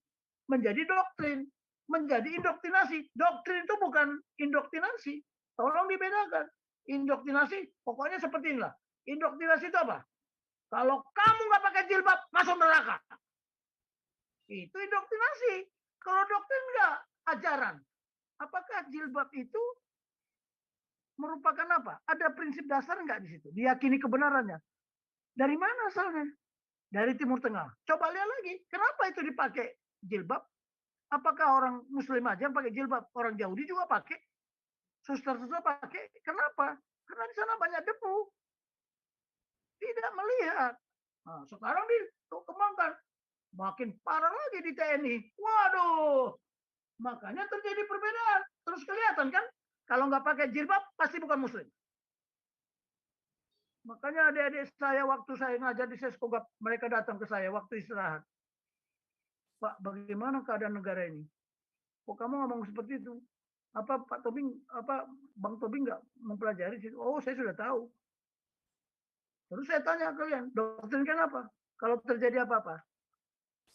[SPEAKER 1] menjadi doktrin, menjadi indoktrinasi. Doktrin itu bukan indoktrinasi. Tolong dibedakan. Indoktrinasi, pokoknya seperti inilah. Indoktrinasi itu apa? Kalau kamu nggak pakai jilbab, masuk neraka. Itu indoktrinasi. Kalau doktrin nggak, ajaran. Apakah jilbab itu merupakan apa? Ada prinsip dasar nggak di situ? Diyakini kebenarannya. Dari mana asalnya? Dari Timur Tengah. Coba lihat lagi, kenapa itu dipakai jilbab? Apakah orang Muslim aja yang pakai jilbab? Orang Yahudi juga pakai. Suster-suster pakai. Kenapa? Karena di sana banyak debu. Tidak melihat. Nah, sekarang dikembangkan. Makin parah lagi di TNI. Waduh. Makanya terjadi perbedaan. Terus kelihatan kan? Kalau nggak pakai jilbab, pasti bukan Muslim. Makanya adik-adik saya waktu saya ngajar di Seskogap, mereka datang ke saya waktu istirahat. Pak, bagaimana keadaan negara ini? Kok kamu ngomong seperti itu? Apa Pak Tobing, Bang Tobing nggak mempelajari? Oh, saya sudah tahu. Terus saya tanya kalian, doktrin kan apa? Kalau terjadi apa-apa?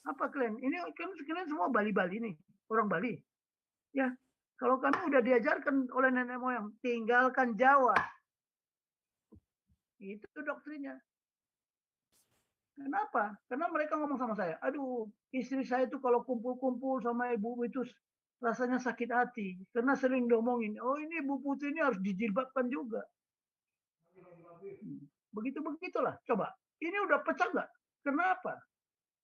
[SPEAKER 1] Apa kalian? Ini kan kalian semua Bali-Bali nih, orang Bali. Ya, kalau kami udah diajarkan oleh nenek moyang, tinggalkan Jawa. Itu doktrinnya. Kenapa? Karena mereka ngomong sama saya, aduh, istri saya itu kalau kumpul-kumpul sama ibu itu rasanya sakit hati. Karena sering diomongin, oh ini Bu Putri ini harus dijilbabkan juga. Begitulah. Coba, ini udah pecah nggak? Kenapa?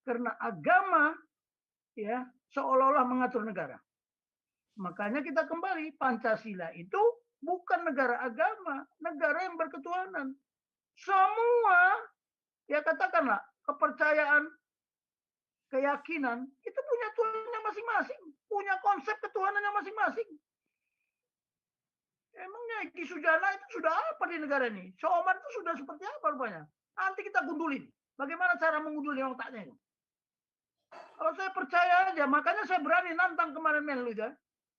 [SPEAKER 1] Karena agama ya seolah-olah mengatur negara. Makanya kita kembali, Pancasila itu bukan negara agama, negara yang berketuhanan. Semua, ya katakanlah, kepercayaan, keyakinan, itu punya Tuhannya masing-masing. Punya konsep ketuhanannya masing-masing. Emangnya Ki Sujana itu sudah apa di negara ini? Soman itu sudah seperti apa rupanya? Nanti kita gundulin. Bagaimana cara mengunduli otaknya itu? Kalau saya percaya aja, makanya saya berani nantang kemarin Menlu ya.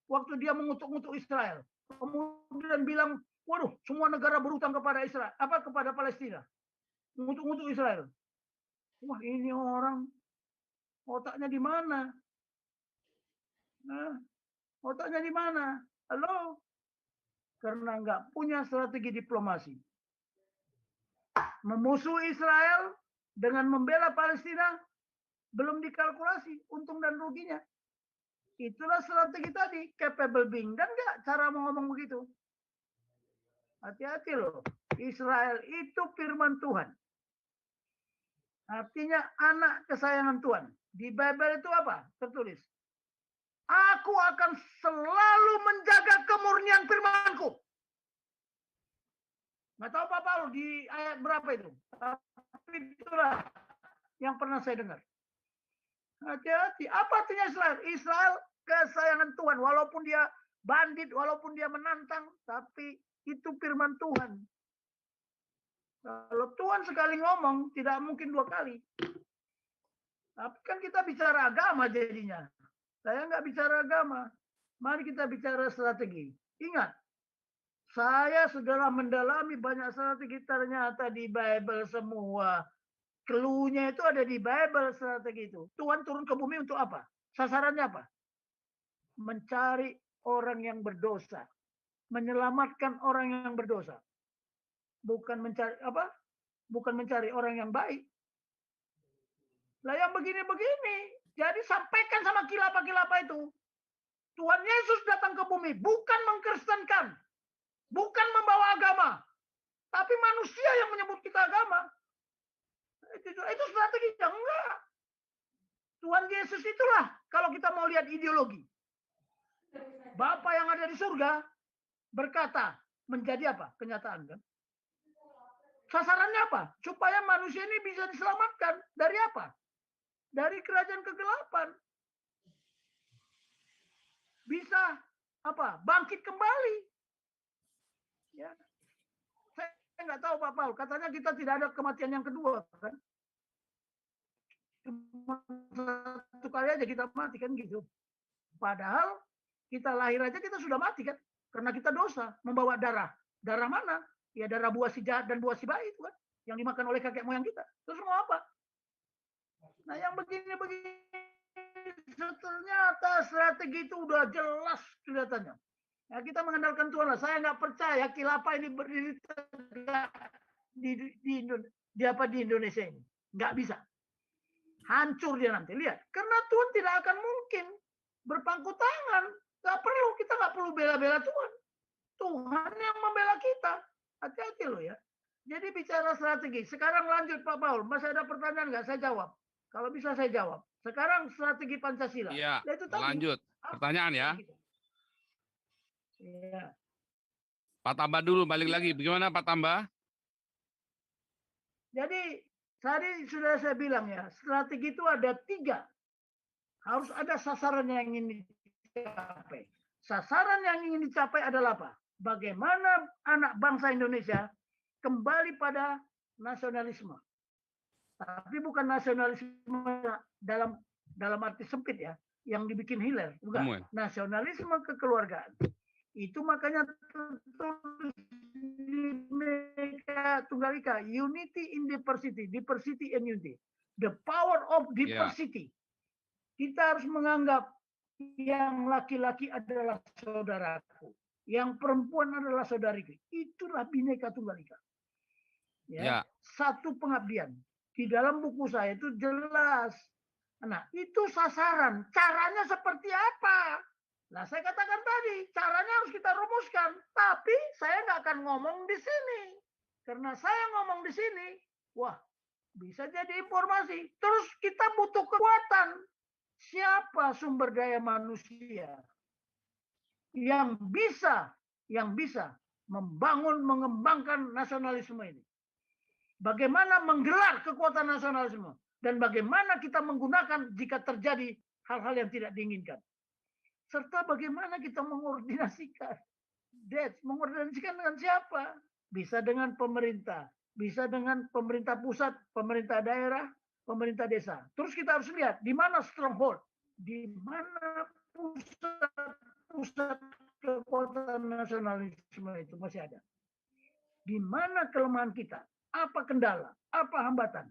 [SPEAKER 1] Waktu dia mengutuk-ngutuk Israel. Kemudian bilang, waduh, semua negara berutang kepada Israel, kepada Palestina. ngutuk-ngutuk Israel. Wah, ini orang otaknya di mana? Nah, otaknya di mana? Halo? Karena nggak punya strategi diplomasi. Memusuhi Israel dengan membela Palestina belum dikalkulasi untung dan ruginya. Itulah strategi tadi, capable being. Dan nggak cara ngomong begitu. Hati-hati loh. Israel itu firman Tuhan. Artinya anak kesayangan Tuhan. Di Bible itu apa? Tertulis. Aku akan selalu menjaga kemurnian firmanku. Nggak tahu Pak Paul di ayat berapa itu. Tapi itulah yang pernah saya dengar. Hati-hati. Apa artinya Israel? Israel kesayangan Tuhan. Walaupun dia bandit, walaupun dia menantang. Tapi itu firman Tuhan. Kalau Tuhan sekali ngomong, tidak mungkin dua kali. Tapi kan kita bicara agama jadinya. Saya nggak bicara agama. Mari kita bicara strategi. Ingat, saya sudah mendalami banyak strategi, ternyata di Bible semua. Clue-nya itu ada di Bible strategi itu. Tuhan turun ke bumi untuk apa? Sasarannya apa? Mencari orang yang berdosa. Menyelamatkan orang yang berdosa. Bukan mencari apa? Bukan mencari orang yang baik. Lah yang begini-begini. Jadi sampaikan sama kilapa-kilapa itu. Tuhan Yesus datang ke bumi bukan mengkristenkan. Bukan membawa agama. Tapi manusia yang menyebut kita agama. Itu strateginya. Enggak. Tuhan Yesus itulah kalau kita mau lihat ideologi. Bapa yang ada di surga berkata menjadi apa? Kenyataan kan? Sasarannya apa? Supaya manusia ini bisa diselamatkan. Dari apa? Dari kerajaan kegelapan. Bisa apa? Bangkit kembali. Ya. Saya nggak tahu Pak Paul. Katanya kita tidak ada kematian yang kedua kan? Cuma satu kali aja kita mati kan gitu. Padahal kita lahir aja kita sudah mati kan? Karena kita dosa membawa darah. Darah mana? Ya darah buah si jahat dan buah si baik itu kan, yang dimakan oleh kakek moyang kita. Terus mau apa? Nah yang begini-begini ternyata strategi itu udah jelas kelihatannya. Ya kita mengandalkan Tuhan lah. Saya nggak percaya kilapa ini berdiri tegak di Indonesia ini. Nggak bisa. Hancur dia nanti. Lihat. Karena Tuhan tidak akan mungkin berpangku tangan. Nggak perlu. Kita nggak perlu bela-bela Tuhan. Tuhan yang membela kita. Hati-hati loh ya. Jadi bicara strategi. Sekarang lanjut Pak Paul. Masih ada pertanyaan nggak? Saya jawab. Kalau bisa saya jawab. Sekarang strategi Pancasila.
[SPEAKER 3] Iya,
[SPEAKER 1] Ya, itu tadi.
[SPEAKER 3] lanjut. Pertanyaan ya.
[SPEAKER 1] Iya.
[SPEAKER 3] Pak Tambah dulu, balik lagi. Bagaimana Pak Tambah?
[SPEAKER 1] Jadi tadi sudah saya bilang ya. Strategi itu ada 3. Harus ada sasaran yang ingin dicapai. Sasaran yang ingin dicapai adalah apa? Bagaimana anak bangsa Indonesia kembali pada nasionalisme. Tapi bukan nasionalisme dalam arti sempit ya, yang dibikin hilir. Bukan. Nasionalisme kekeluargaan. Itu makanya tertulis di Bhinneka Tunggal Ika, unity in diversity, diversity and unity. The power of diversity. Kita harus menganggap yang laki-laki adalah saudaraku. Yang perempuan adalah saudariku. Itulah Bhinneka Tunggal Ika. Ya. Satu pengabdian. Di dalam buku saya itu jelas. Nah, itu sasaran. Caranya seperti apa? Nah, saya katakan tadi, caranya harus kita rumuskan. Tapi saya nggak akan ngomong di sini. Karena saya ngomong di sini, wah, bisa jadi informasi. Terus kita butuh kekuatan. Siapa sumber daya manusia yang bisa membangun, mengembangkan nasionalisme ini? Bagaimana menggelar kekuatan nasionalisme? Dan bagaimana kita menggunakan jika terjadi hal-hal yang tidak diinginkan? Serta bagaimana kita mengordinasikan? Mengordinasikan dengan siapa? Bisa dengan pemerintah. Bisa dengan pemerintah pusat, pemerintah daerah, pemerintah desa. Terus kita harus lihat di mana stronghold, di mana pusat kekuatan nasionalisme itu masih ada. Di mana kelemahan kita? Apa kendala? Apa hambatan?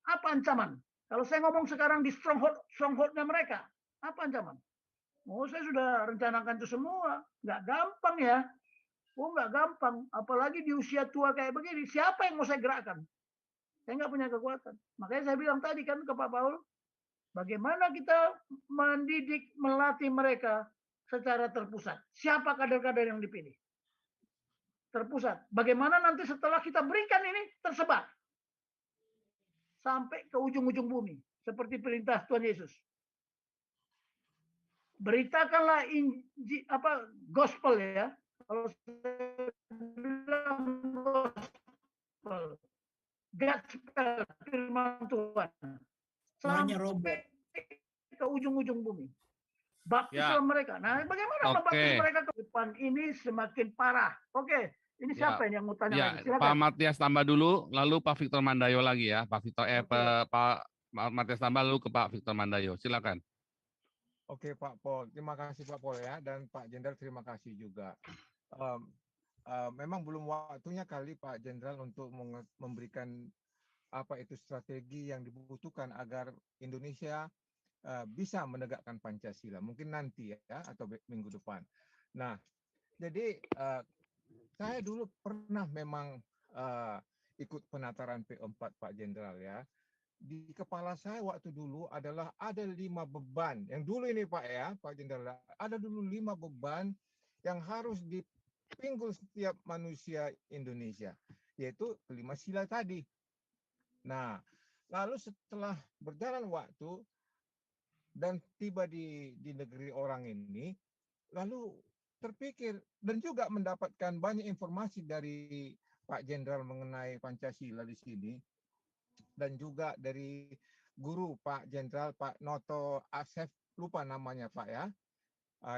[SPEAKER 1] Apa ancaman? Kalau saya ngomong sekarang di stronghold-nya mereka, apa ancaman? Oh, saya sudah rencanakan itu semua. Nggak gampang ya. Oh, nggak gampang. Apalagi di usia tua kayak begini. Siapa yang mau saya gerakkan? Saya nggak punya kekuatan. Makanya saya bilang tadi kan ke Pak Paul, bagaimana kita mendidik, melatih mereka secara terpusat. Siapa kader-kader yang dipilih? Terpusat. Bagaimana nanti setelah kita berikan ini tersebar sampai ke ujung-ujung bumi, seperti perintah Tuhan Yesus. Beritakanlah gospel ya. Kalau saya bilang gospel, gospel firman Tuhan sampai ke ujung-ujung bumi. Baptislah mereka. Nah, bagaimana membaptis mereka ke depan ini semakin parah? Oke, ini siapa yang mau tanya lagi? Silakan.
[SPEAKER 3] Pak Matias tambah dulu, lalu Pak Victor Mandayo lagi ya. Pak Victor Pak Matias tambah lalu ke Pak Victor Mandayo. Silakan.
[SPEAKER 2] Oke Pak Pol, terima kasih Pak Pol ya, dan Pak Jenderal terima kasih juga. Memang belum waktunya kali Pak Jenderal untuk memberikan apa itu strategi yang dibutuhkan agar Indonesia bisa menegakkan Pancasila. Mungkin nanti ya, atau minggu depan. Nah, jadi saya dulu pernah memang ikut penataran P4 Pak Jenderal ya. Di kepala saya waktu dulu adalah ada 5 beban. Yang dulu ini Pak ya, Pak Jenderal, ada dulu 5 beban yang harus dipinggul setiap manusia Indonesia, yaitu 5 sila tadi. Nah, lalu setelah berjalan waktu dan tiba di negeri orang ini, lalu terpikir dan juga mendapatkan banyak informasi dari Pak Jenderal mengenai Pancasila di sini, dan juga dari guru Pak Jenderal Pak Noto Asef, lupa namanya Pak ya,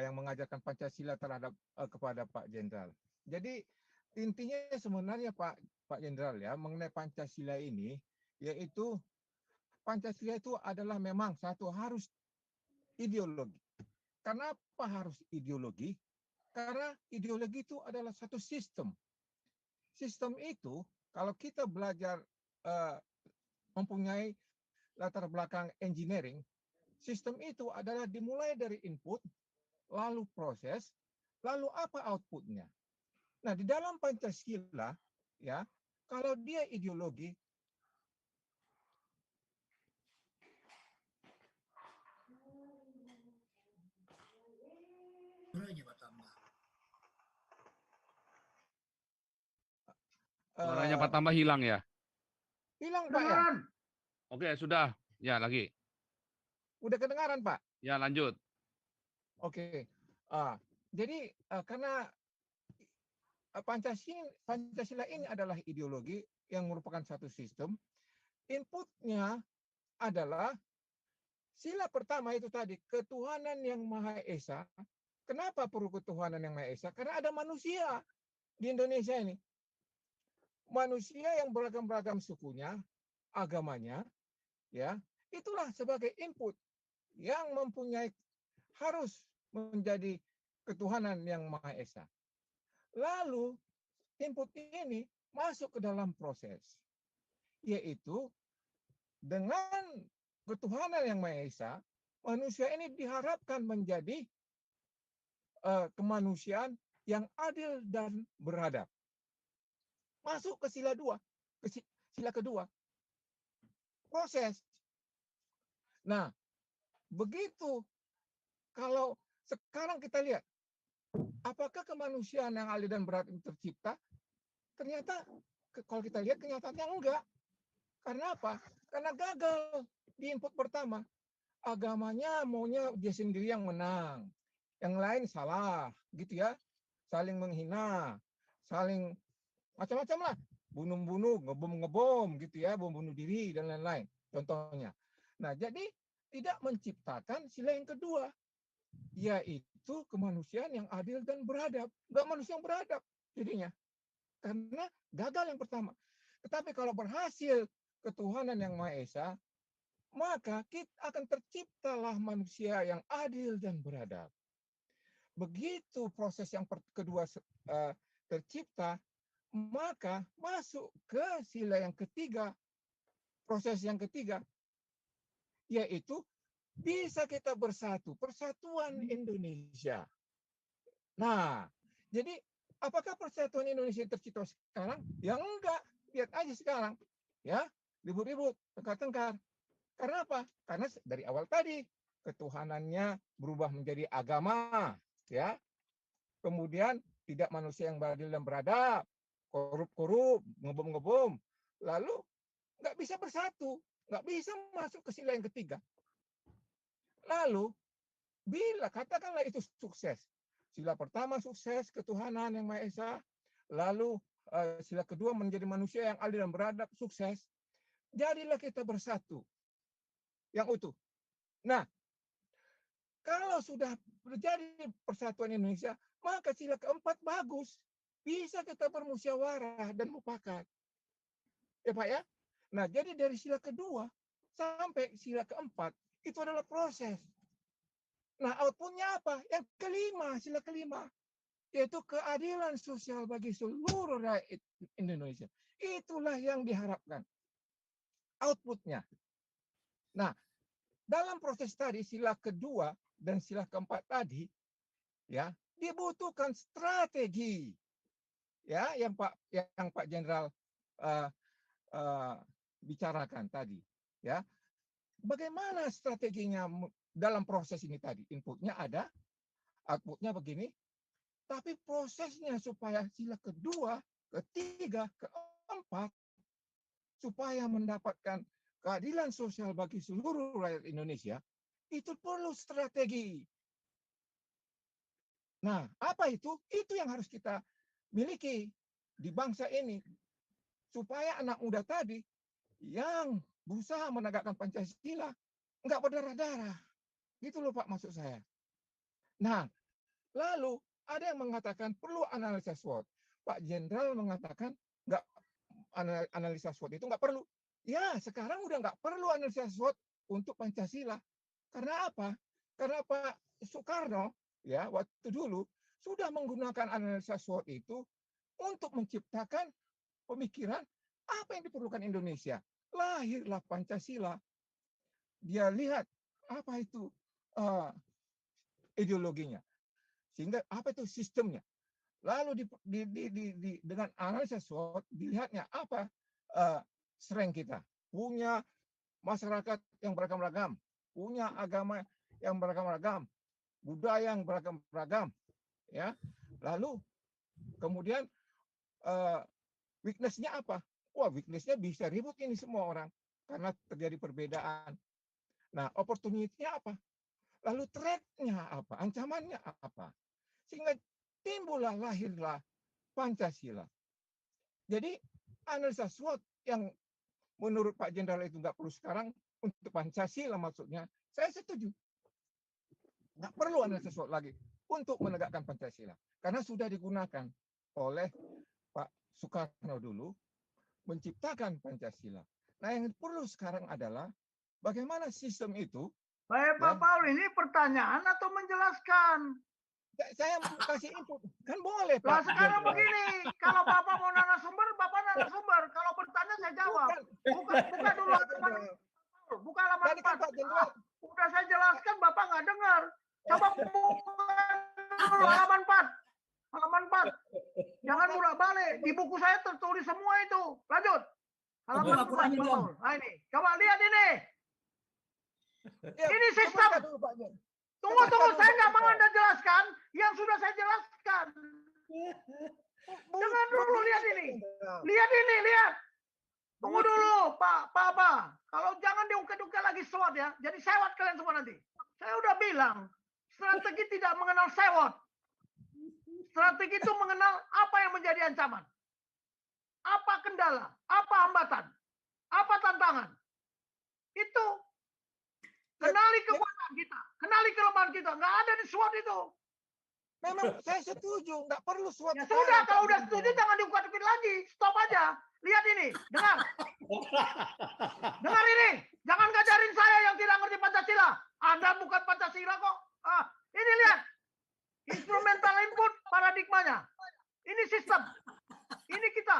[SPEAKER 2] yang mengajarkan Pancasila terhadap kepada Pak Jenderal. Jadi intinya sebenarnya Pak Jenderal ya mengenai Pancasila ini, yaitu Pancasila itu adalah memang satu harus ideologi. Kenapa harus ideologi? Karena ideologi itu adalah satu sistem. Sistem itu kalau kita belajar mempunyai latar belakang engineering, sistem itu adalah dimulai dari input, lalu proses, lalu apa outputnya. Nah, di dalam Pancasila, ya, kalau dia ideologi,
[SPEAKER 3] Suaranya Pak tambah hilang ya?
[SPEAKER 2] Hilang Pak ya?
[SPEAKER 3] Oke, sudah. Ya, lagi.
[SPEAKER 2] Udah kedengaran Pak?
[SPEAKER 3] Ya, lanjut.
[SPEAKER 2] Oke. Jadi karena Pancasila ini adalah ideologi yang merupakan satu sistem, inputnya adalah sila pertama itu tadi, ketuhanan yang Maha Esa. Kenapa perlu ketuhanan yang Maha Esa? Karena ada manusia di Indonesia ini. Manusia yang beragam-beragam sukunya, agamanya, ya, itulah sebagai input yang mempunyai harus menjadi ketuhanan yang Maha Esa. Lalu input ini masuk ke dalam proses, yaitu dengan ketuhanan yang Maha Esa, manusia ini diharapkan menjadi kemanusiaan yang adil dan beradab. Masuk ke sila 2, ke sila kedua, proses. Nah, begitu kalau sekarang kita lihat, apakah kemanusiaan yang adil dan beradab tercipta? Ternyata kalau kita lihat kenyataannya enggak. Karena apa? Karena gagal di input pertama. Agamanya maunya dia sendiri yang menang. Yang lain salah, gitu ya. Saling menghina, saling macam-macam lah. Bunuh-bunuh, ngebom-ngebom, gitu ya. Bom bunuh diri, dan lain-lain. Contohnya. Nah, jadi tidak menciptakan sila yang kedua, yaitu kemanusiaan yang adil dan beradab. Enggak manusia yang beradab jadinya. Karena gagal yang pertama. Tetapi kalau berhasil ketuhanan yang Maha Esa, maka kita akan terciptalah manusia yang adil dan beradab. Begitu proses yang kedua tercipta, maka masuk ke sila yang ketiga, proses yang ketiga, yaitu bisa kita bersatu, persatuan Indonesia. Nah, jadi apakah persatuan Indonesia tercipta sekarang? Ya enggak, lihat aja sekarang, ya ribut-ribut, tengkar-tengkar. Karena apa? Karena dari awal tadi ketuhanannya berubah menjadi agama, ya. Kemudian tidak manusia yang beradil dan beradab, korup-korup, ngebom-ngebom, lalu nggak bisa bersatu, nggak bisa masuk ke sila yang ketiga. Lalu bila katakanlah itu sukses, sila pertama sukses, ketuhanan yang Maha Esa, lalu sila kedua menjadi manusia yang adil dan beradab, sukses, jadilah kita bersatu yang utuh. Nah, kalau sudah terjadi persatuan Indonesia, maka sila keempat bagus. Bisa kita bermusyawarah dan mufakat. Ya Pak ya? Nah, jadi dari sila kedua sampai sila keempat, itu adalah proses. Nah, outputnya apa? Yang kelima, sila kelima. Yaitu keadilan sosial bagi seluruh rakyat Indonesia. Itulah yang diharapkan. Outputnya. Nah, dalam proses tadi, sila kedua dan sila keempat tadi, ya, dibutuhkan strategi, ya, yang Pak Jenderal bicarakan tadi, ya. Bagaimana strateginya dalam proses ini tadi? Inputnya ada, outputnya begini, tapi prosesnya supaya sila kedua, ketiga, keempat, supaya mendapatkan keadilan sosial bagi seluruh rakyat Indonesia, itu perlu strategi. Nah, apa itu? Itu yang harus kita miliki di bangsa ini. Supaya anak muda tadi yang berusaha menegakkan Pancasila nggak berdarah-darah. Gitu loh Pak maksud saya. Nah, lalu ada yang mengatakan perlu analisa SWOT. Pak Jenderal mengatakan nggak, analisa SWOT itu nggak perlu. Ya, sekarang udah nggak perlu analisa SWOT untuk Pancasila. Karena apa? Karena Pak Soekarno, ya, waktu dulu sudah menggunakan analisa SWOT itu untuk menciptakan pemikiran apa yang diperlukan Indonesia. Lahirlah Pancasila. Dia lihat apa itu ideologinya. Sehingga apa itu sistemnya. Lalu dengan analisa SWOT dilihatnya apa strength kita. Punya masyarakat yang beragam-ragam, punya agama yang beragam-ragam, budaya yang beragam-ragam, ya. Lalu kemudian weakness-nya apa? Wah, weakness-nya bisa ribut ini semua orang karena terjadi perbedaan. Nah, opportunity-nya apa? Lalu threat-nya apa? Ancamannya apa? Sehingga timbullah, lahirlah Pancasila. Jadi analisa SWOT yang menurut Pak Jenderal itu nggak perlu sekarang untuk Pancasila maksudnya, saya setuju. Nggak perlu analisa SWOT lagi untuk menegakkan Pancasila. Karena sudah digunakan oleh Pak Soekarno dulu menciptakan Pancasila. Nah, yang perlu sekarang adalah bagaimana sistem itu.
[SPEAKER 1] Baik, Pak Paul, ini pertanyaan atau menjelaskan?
[SPEAKER 2] Saya kasih input, kan boleh Pak.
[SPEAKER 1] Nah, sekarang begini, kalau Bapak mau narasumber, Bapak narasumber. Kalau bertanya, saya jawab. Buka dulu halaman, buka halaman 4. Udah saya jelaskan, Bapak nggak dengar. Coba buka dulu halaman 4. Halaman 4. Jangan murak balik. Di buku saya tertulis semua itu. Lanjut. Halaman 4. Nah ini, coba lihat ini. Ini sistem. Tunggu, saya nggak mau Anda jelaskan yang sudah saya jelaskan. Dengar dulu, lihat ini. Lihat. Tunggu dulu, Pak. Kalau jangan diungkit-ungkit lagi SWOT ya. Jadi sewot kalian semua nanti. Saya udah bilang, strategi tidak mengenal sewot. Strategi itu mengenal apa yang menjadi ancaman. Apa kendala, apa hambatan, apa tantangan. Itu. Kenali kekuatan kita, kenali kelemahan kita. Nggak ada di SWOT itu.
[SPEAKER 2] Memang saya setuju, nggak perlu SWOT.
[SPEAKER 1] Ya sudah, kalau udah setuju jangan diungkit-ungkit lagi. Stop aja. Lihat ini, dengar. Dengar ini. Jangan ngajarin saya yang tidak ngerti Pancasila. Anda bukan Pancasila kok. Ini lihat. Instrumental input paradigmanya. Ini sistem. Ini kita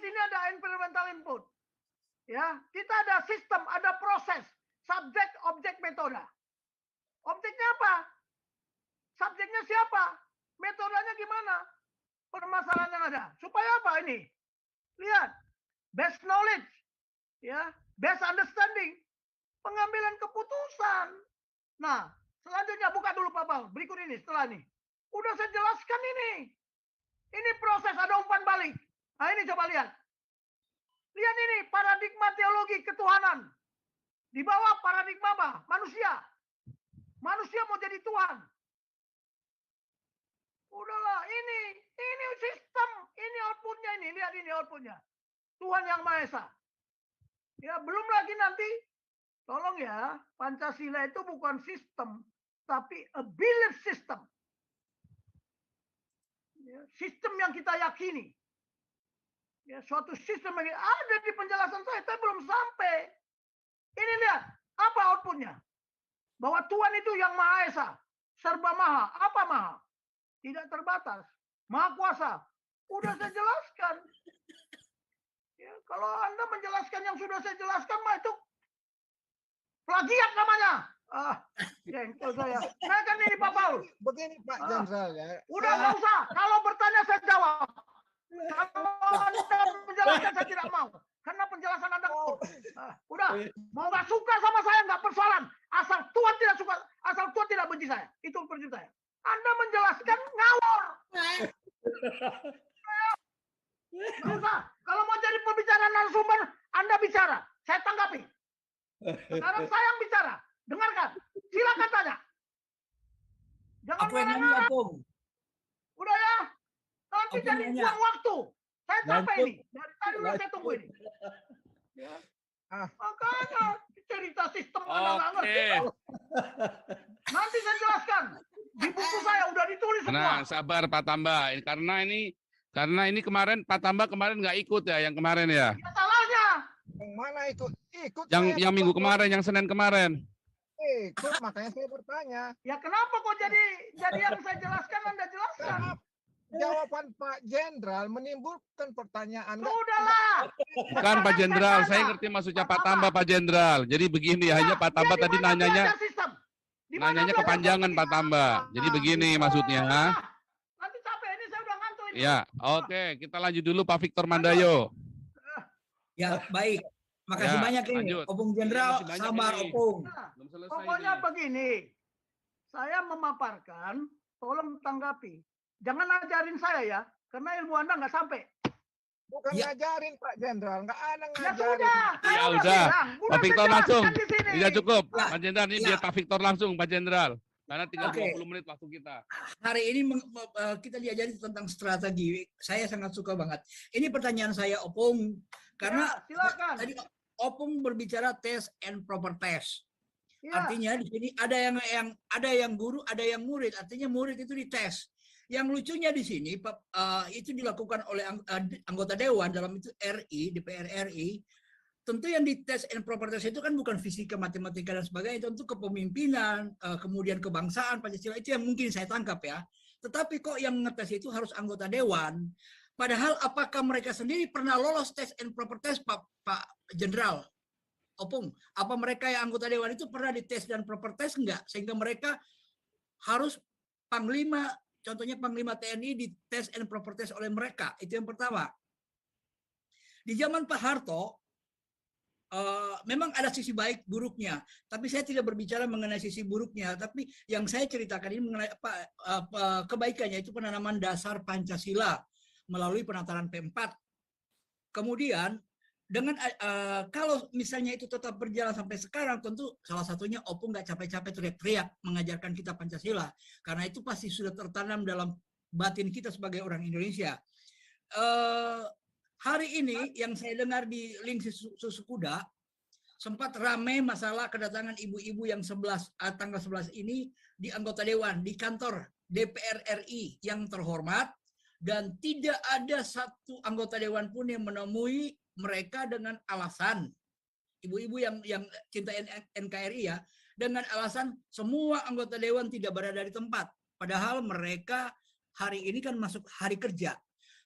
[SPEAKER 1] ini ada environmental input. Ya, kita ada sistem, ada proses, subjek, objek, metode. Objeknya apa? Subjeknya siapa? Metodenya gimana? Permasalahan yang ada. Supaya apa ini? Lihat, best knowledge, ya, best understanding, pengambilan keputusan. Nah, selanjutnya buka dulu Pak Paul. Berikut ini, setelah ini. Udah saya jelaskan ini. Ini proses, ada umpan balik. Nah ini coba lihat. Lihat ini, paradigma teologi ketuhanan. Di bawah paradigma apa? Manusia. Manusia mau jadi Tuhan. Udahlah, ini sistem. Ini outputnya ini. Lihat ini outputnya. Tuhan yang Maha Esa. Ya, belum lagi nanti. Tolong ya, Pancasila itu bukan sistem. Tapi a belief system. Ya, sistem yang kita yakini. Ya, suatu sistem yang ada di penjelasan saya, tapi belum sampai. Ini lihat, apa outputnya? Bahwa Tuhan itu yang Maha Esa, serba maha. Apa maha? Tidak terbatas. Maha kuasa. Udah saya jelaskan. Ya, kalau Anda menjelaskan yang sudah saya jelaskan, mah itu plagiat namanya. Jengkel saya. Saya kan ini Pak Paul.
[SPEAKER 2] Begini Pak Jenderal ya.
[SPEAKER 1] Udah nggak usah. Kalau bertanya saya jawab. Kalau Anda menjelaskan saya tidak mau. Karena penjelasan Anda udah. Mau nggak suka sama saya nggak persoalan. Asal Tuhan tidak suka, asal Tuhan tidak benci saya. Itu prinsip saya. Anda menjelaskan ngawur. Nggak usah. Kalau mau jadi pembicaraan narasumber, Anda bicara. Saya tanggapi. Sekarang saya yang bicara. Dengarkan. Silakan tanya. Jangan
[SPEAKER 6] Aku yang nanya,
[SPEAKER 1] marah-marah.
[SPEAKER 6] Opung.
[SPEAKER 1] Udah ya. Nanti
[SPEAKER 6] Oke,
[SPEAKER 1] jadi
[SPEAKER 6] nanya.
[SPEAKER 1] buang waktu. Saya capek
[SPEAKER 6] Lanjut.
[SPEAKER 1] ini. Dari tadi udah saya tunggu ini. Ya.
[SPEAKER 2] Ah.
[SPEAKER 1] Makanya cerita sistem Anda nggak ngerti.
[SPEAKER 3] Oke.
[SPEAKER 1] Nanti saya jelaskan. Di buku saya udah ditulis semua.
[SPEAKER 3] Nah, sabar Pak Tamba. Karena ini kemarin Pak Tamba kemarin nggak ikut ya, yang kemarin ya.
[SPEAKER 1] Ya salahnya.
[SPEAKER 2] Yang mana ikut? Ikut.
[SPEAKER 3] Yang minggu kemarin, yang Senin kemarin.
[SPEAKER 2] Ikut, makanya saya bertanya.
[SPEAKER 1] Ya kenapa kok jadi yang saya jelaskan Anda jelaskan?
[SPEAKER 2] Jawaban Pak Jenderal menimbulkan pertanyaan.
[SPEAKER 1] Sudahlah.
[SPEAKER 3] Bukan Pak Jenderal, saya ngerti maksudnya Pak Tamba Pak Jenderal. Jadi begini, hanya Pak Tamba
[SPEAKER 1] Ya,
[SPEAKER 3] tadi
[SPEAKER 1] di mana
[SPEAKER 3] nanyanya
[SPEAKER 1] belajar sistem? Di mana
[SPEAKER 3] nanyanya
[SPEAKER 1] belajar
[SPEAKER 3] kepanjangan
[SPEAKER 1] sistem?
[SPEAKER 3] Pak Tamba. Jadi begini maksudnya.
[SPEAKER 1] Nanti capek ini saya udah ngantuk ini.
[SPEAKER 3] Ya, oke, kita lanjut dulu Pak Victor Mandayo.
[SPEAKER 6] Ya, baik. Makasih
[SPEAKER 3] Ya,
[SPEAKER 6] banyak ini.
[SPEAKER 3] lanjut.
[SPEAKER 6] Opung Jenderal,
[SPEAKER 3] Masih banyak
[SPEAKER 6] sabar
[SPEAKER 3] ini.
[SPEAKER 6] Opung.
[SPEAKER 1] Nah,
[SPEAKER 3] Belum selesai
[SPEAKER 1] pokoknya
[SPEAKER 3] ini.
[SPEAKER 1] begini. Saya memaparkan, tolong tanggapi. Jangan ajarin saya ya, karena ilmu Anda nggak sampai.
[SPEAKER 2] Bukan
[SPEAKER 6] Ya.
[SPEAKER 2] ngajarin Pak Jenderal, nggak ada
[SPEAKER 1] Ya
[SPEAKER 2] ngajarin.
[SPEAKER 1] sudah. saya
[SPEAKER 3] Ya udah.
[SPEAKER 1] bilang.
[SPEAKER 3] Pak
[SPEAKER 1] saya
[SPEAKER 3] Victor
[SPEAKER 1] jelaskan
[SPEAKER 3] langsung.
[SPEAKER 1] di sini.
[SPEAKER 3] Tidak cukup.
[SPEAKER 6] Ya.
[SPEAKER 3] Pak Jenderal ini
[SPEAKER 6] Ya.
[SPEAKER 3] biar Pak Victor langsung Pak Jenderal. Karena tinggal
[SPEAKER 6] Oke.
[SPEAKER 3] 20 menit waktu kita.
[SPEAKER 6] Hari ini kita diajari tentang strategi. Saya sangat suka banget. Ini pertanyaan saya Opung. Karena
[SPEAKER 1] Ya, silakan.
[SPEAKER 6] tadi Opung berbicara test and proper test.
[SPEAKER 1] Ya.
[SPEAKER 6] Artinya di sini ada yang guru, ada yang murid. Artinya murid itu dites. Yang lucunya di sini itu dilakukan oleh anggota dewan dalam itu RI, DPR RI. Tentu yang dites and proper test itu kan bukan fisika, matematika dan sebagainya, tentu kepemimpinan, kemudian kebangsaan, Pancasila itu yang mungkin saya tangkap ya. Tetapi kok yang ngetes itu harus anggota dewan. Padahal apakah mereka sendiri pernah lolos tes and proper test Pak Jenderal Opung? Apa mereka yang anggota dewan itu pernah dites dan proper test enggak? Sehingga mereka harus Panglima, contohnya Panglima TNI dites and proper test oleh mereka. Itu yang pertama. Di zaman Pak Harto, memang ada sisi baik buruknya, tapi saya tidak berbicara mengenai sisi buruknya, tapi yang saya ceritakan ini mengenai kebaikannya itu penanaman dasar Pancasila melalui penataran P4. Kemudian dengan kalau misalnya itu tetap berjalan sampai sekarang, tentu salah satunya Opung nggak capek-capek teriak-teriak mengajarkan kita Pancasila, karena itu pasti sudah tertanam dalam batin kita sebagai orang Indonesia. Hari ini yang saya dengar di link susu kuda sempat ramai masalah kedatangan ibu-ibu yang tanggal 11 ini di anggota dewan di kantor DPR RI yang terhormat, dan tidak ada satu anggota dewan pun yang menemui mereka dengan alasan, ibu-ibu yang cinta NKRI ya, dengan alasan semua anggota dewan tidak berada di tempat, padahal mereka hari ini kan masuk hari kerja.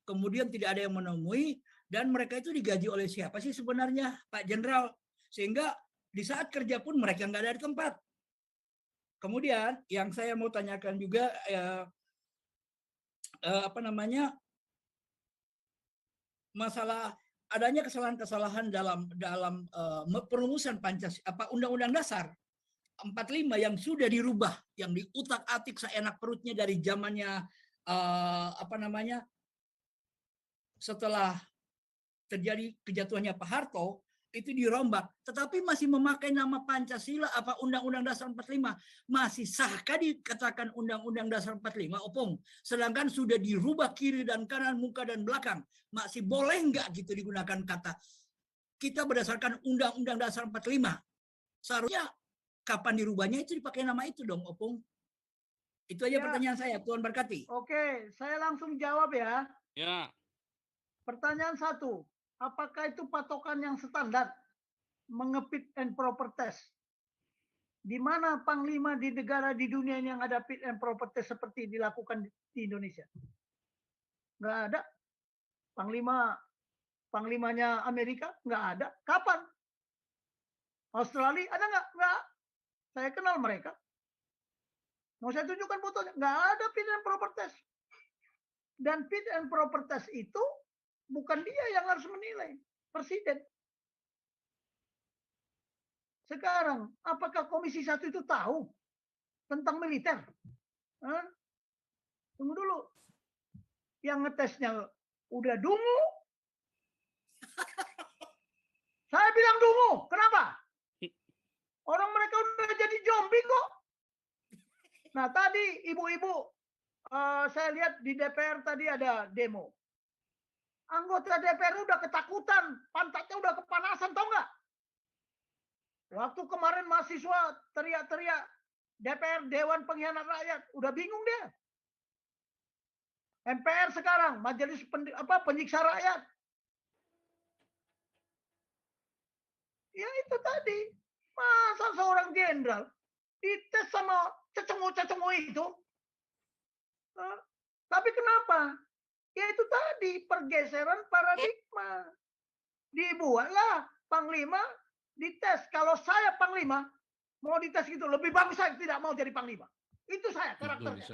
[SPEAKER 6] Kemudian tidak ada yang menemui, Dan mereka itu digaji oleh siapa sih sebenarnya, Pak Jenderal? Sehingga di saat kerja pun mereka nggak ada di tempat. Kemudian yang saya mau tanyakan juga masalah adanya kesalahan-kesalahan dalam perumusan Undang-Undang Dasar 45 yang sudah dirubah, yang diutak-atik seenak perutnya dari zamannya setelah terjadi kejatuhannya Pak Harto, itu dirombak, tetapi masih memakai nama Pancasila Undang-Undang Dasar 45. Masih sahkah dikatakan Undang-Undang Dasar 45, Opung? Sedangkan sudah dirubah kiri dan kanan, muka dan belakang. Masih boleh nggak gitu digunakan kata kita berdasarkan Undang-Undang Dasar 45? Seharusnya kapan dirubahnya itu dipakai nama itu dong, Opung. Itu aja pertanyaan saya, Tuhan berkati.
[SPEAKER 1] Oke, saya langsung jawab ya.
[SPEAKER 3] Ya.
[SPEAKER 1] Pertanyaan 1, apakah itu patokan yang standar mengepit and proper test? Di mana panglima di negara di dunia ini yang ada fit and proper test seperti dilakukan di Indonesia? Nggak ada. Panglimanya Amerika nggak ada. Kapan? Australia ada nggak? Nggak. Saya kenal mereka. Mau saya tunjukkan fotonya? Nggak ada fit and proper test. Dan fit and proper test itu bukan dia yang harus menilai, Presiden. Sekarang, apakah Komisi 1 itu tahu tentang militer? Hah? Tunggu dulu. Yang ngetesnya udah dungu. Saya bilang dungu. Kenapa? Orang mereka udah jadi zombie kok. Nah, tadi ibu-ibu, saya lihat di DPR tadi ada demo. Anggota DPR udah ketakutan, pantatnya udah kepanasan, tau nggak? Waktu kemarin mahasiswa teriak-teriak DPR Dewan Pengkhianat Rakyat, udah bingung dia. MPR sekarang Majelis Penyiksa Rakyat. Ya itu tadi, masa seorang jenderal dites sama cecengu-cecengu itu? Tapi kenapa? Ya itu tadi pergeseran paradigma. Dibuatlah panglima dites. Kalau saya panglima mau dites gitu, lebih bagus saya tidak mau jadi panglima. Itu saya karakternya.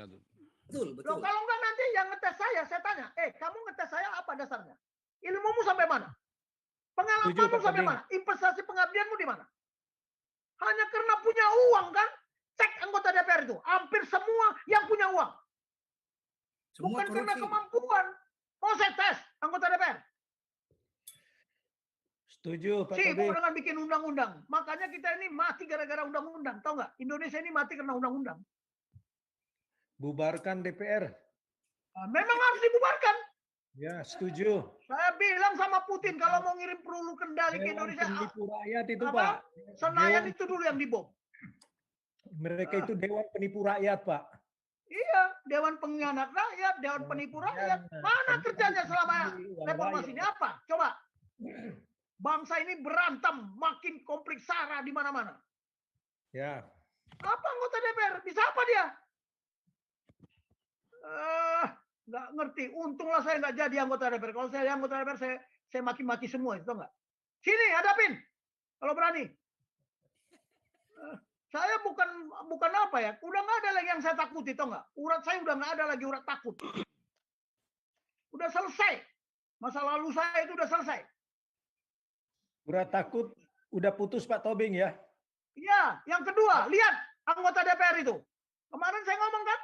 [SPEAKER 6] Betul.
[SPEAKER 1] Loh, kalau enggak nanti yang ngetes saya tanya, kamu ngetes saya apa dasarnya? Ilmumu sampai mana? Pengalamanmu sampai mana? Investasi pengabdianmu di mana? Hanya karena punya uang kan? Cek anggota DPR itu, hampir semua yang punya uang. Bukan karena kemampuan. Mau saya tes anggota DPR.
[SPEAKER 5] Setuju, Pak
[SPEAKER 1] Sibuk
[SPEAKER 5] Tobing.
[SPEAKER 1] dengan bikin undang-undang. Makanya kita ini mati gara-gara undang-undang. Tahu nggak? Indonesia ini mati karena undang-undang.
[SPEAKER 5] Bubarkan DPR.
[SPEAKER 1] Memang harus dibubarkan.
[SPEAKER 5] Ya, setuju.
[SPEAKER 1] Saya bilang sama Putin kalau mau ngirim peluru kendali ke Indonesia.
[SPEAKER 5] Penipu rakyat itu,
[SPEAKER 1] apa?
[SPEAKER 5] Pak.
[SPEAKER 1] Senayan itu dulu yang dibom.
[SPEAKER 5] Mereka itu dewan penipu rakyat, Pak.
[SPEAKER 1] Iya, Dewan Pengkhianat Rakyat, Dewan Penipu Rakyat. Mana kerjanya selama reformasi ini apa? Coba. Bangsa ini berantem, makin konflik sara di mana-mana.
[SPEAKER 5] Ya.
[SPEAKER 1] Apa anggota DPR? Bisa apa dia? Nggak ngerti. Untunglah saya nggak jadi anggota DPR. Kalau saya anggota DPR, saya maki-maki semua, itu nggak? Sini, hadapin. Kalau berani. Saya bukan apa ya, udah nggak ada lagi yang saya takuti, tau nggak? Urat saya udah nggak ada lagi urat takut. Udah selesai. Masa lalu saya itu udah selesai.
[SPEAKER 5] Urat takut udah putus, Pak Tobing ya.
[SPEAKER 1] Iya, yang kedua, lihat anggota DPR itu. Kemarin saya ngomong kan,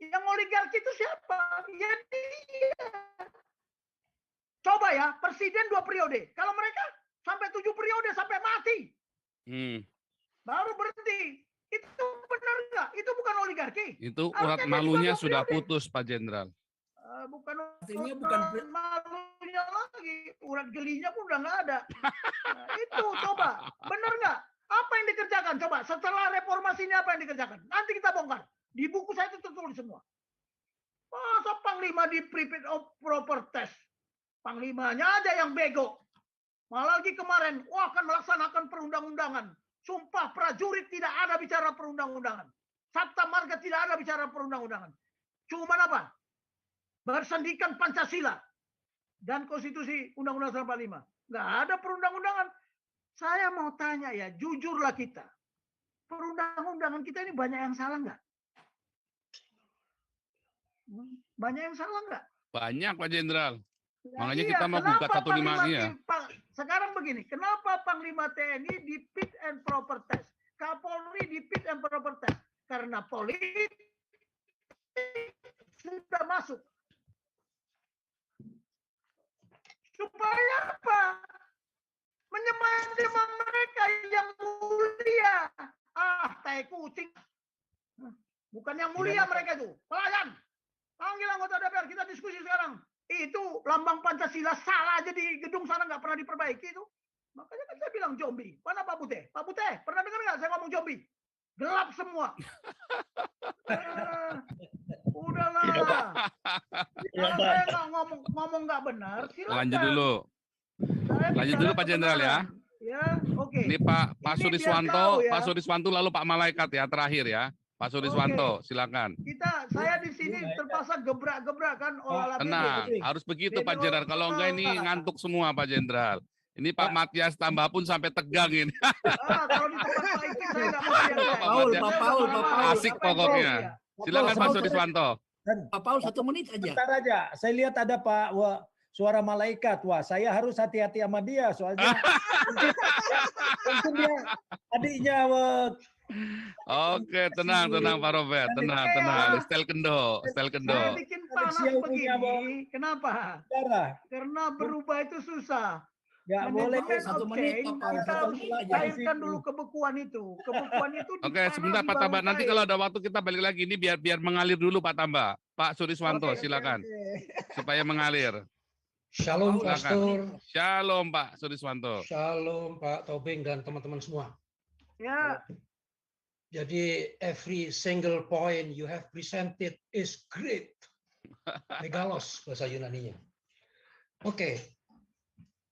[SPEAKER 1] yang oligarki itu siapa? Ya dia. Coba ya, presiden 2 periode. Kalau mereka sampai 7 periode, sampai mati. Baru berhenti. Itu benar nggak? Itu bukan oligarki.
[SPEAKER 3] Itu urat malunya sudah putus, Pak Jenderal.
[SPEAKER 1] Bukan
[SPEAKER 6] Artinya
[SPEAKER 1] urat malunya lagi. Urat gelinya pun udah nggak ada. Nah, itu coba. Benar nggak? Apa yang dikerjakan? Coba setelah reformasi ini apa yang dikerjakan? Nanti kita bongkar. Di buku saya itu tertulis semua. Masa panglima di prepaid of proper test? Panglimanya aja yang bego. Malah lagi kemarin, akan melaksanakan perundang-undangan. Sumpah prajurit tidak ada bicara perundang-undangan. Sabta Marga tidak ada bicara perundang-undangan. Cuman apa? Bersendikan Pancasila. dan konstitusi Undang-Undang 45. Nggak ada perundang-undangan. Saya mau tanya ya, jujurlah kita. Perundang-undangan kita ini banyak yang salah nggak? Banyak yang salah nggak?
[SPEAKER 3] Banyak Pak Jenderal.
[SPEAKER 1] Nah,
[SPEAKER 3] Makanya
[SPEAKER 1] iya,
[SPEAKER 3] kita mau gugat
[SPEAKER 1] kenapa
[SPEAKER 3] 155
[SPEAKER 1] Panglima
[SPEAKER 3] iya.
[SPEAKER 1] Sekarang begini, kenapa Panglima TNI di fit and proper test? Kapolri di fit and proper test? Karena politik sudah masuk. Supaya apa? Menyemang-nyemang mereka yang mulia. Tai kucing. Bukan yang mulia mereka itu. Pelayan. Panggil anggota DPR, kita diskusi sekarang. Itu lambang Pancasila salah aja di gedung sana nggak pernah diperbaiki itu. Makanya kan saya bilang zombie. Mana Pak Putih? Pak Putih, pernah dengar nggak saya ngomong zombie? Gelap semua. Udahlah. Kalau saya nggak ngomong nggak benar, silakan.
[SPEAKER 3] Lanjut dulu. Lanjut dulu Pak Jenderal ya.
[SPEAKER 1] Ya, oke.
[SPEAKER 3] Ini Pak Sudiswanto,
[SPEAKER 1] ya.
[SPEAKER 3] Pak Sudiswanto lalu Pak Malaikat ya terakhir ya. Pak Sudiswanto, silakan.
[SPEAKER 1] Saya di sini terpaksa gebrak-gebrak kan olah
[SPEAKER 3] Tenang, harus begitu Pak Jenderal. Kalau enggak ini ngantuk semua Pak Jenderal. Ini Pak Matias tambah pun sampai tegang ini.
[SPEAKER 1] Kalau di tempat Pak Iki saya nggak mau
[SPEAKER 3] Pak Paul. Asik pokoknya. Silakan Pak Sudiswanto.
[SPEAKER 6] Pak Paul 1 menit aja.
[SPEAKER 7] Bentar aja. Saya lihat ada Pak suara malaikat. Wah, saya harus hati-hati sama dia soalnya mungkin dia adiknya.
[SPEAKER 3] Oke, tenang Pak Robert, tenang. Stel kendo.
[SPEAKER 1] Saya bikin panas begini. Kenapa? Karena berubah itu susah.
[SPEAKER 7] Nggak boleh.
[SPEAKER 6] 1 menit, Pak Paul.
[SPEAKER 1] Kita harus cairkan dulu kebekuan itu. Kebekuan itu.
[SPEAKER 3] Oke, sebentar Pak Tamba. Nanti kalau ada waktu kita balik lagi. Ini biar mengalir dulu Pak Tamba. Pak Sudiswanto, silakan. Supaya mengalir.
[SPEAKER 8] Shalom Pastor.
[SPEAKER 3] Shalom Pak Sudiswanto.
[SPEAKER 8] Shalom Pak Tobing dan teman-teman semua.
[SPEAKER 1] Ya.
[SPEAKER 8] Jadi every single point you have presented is great. Megalos bahasa Yunaninya. Oke.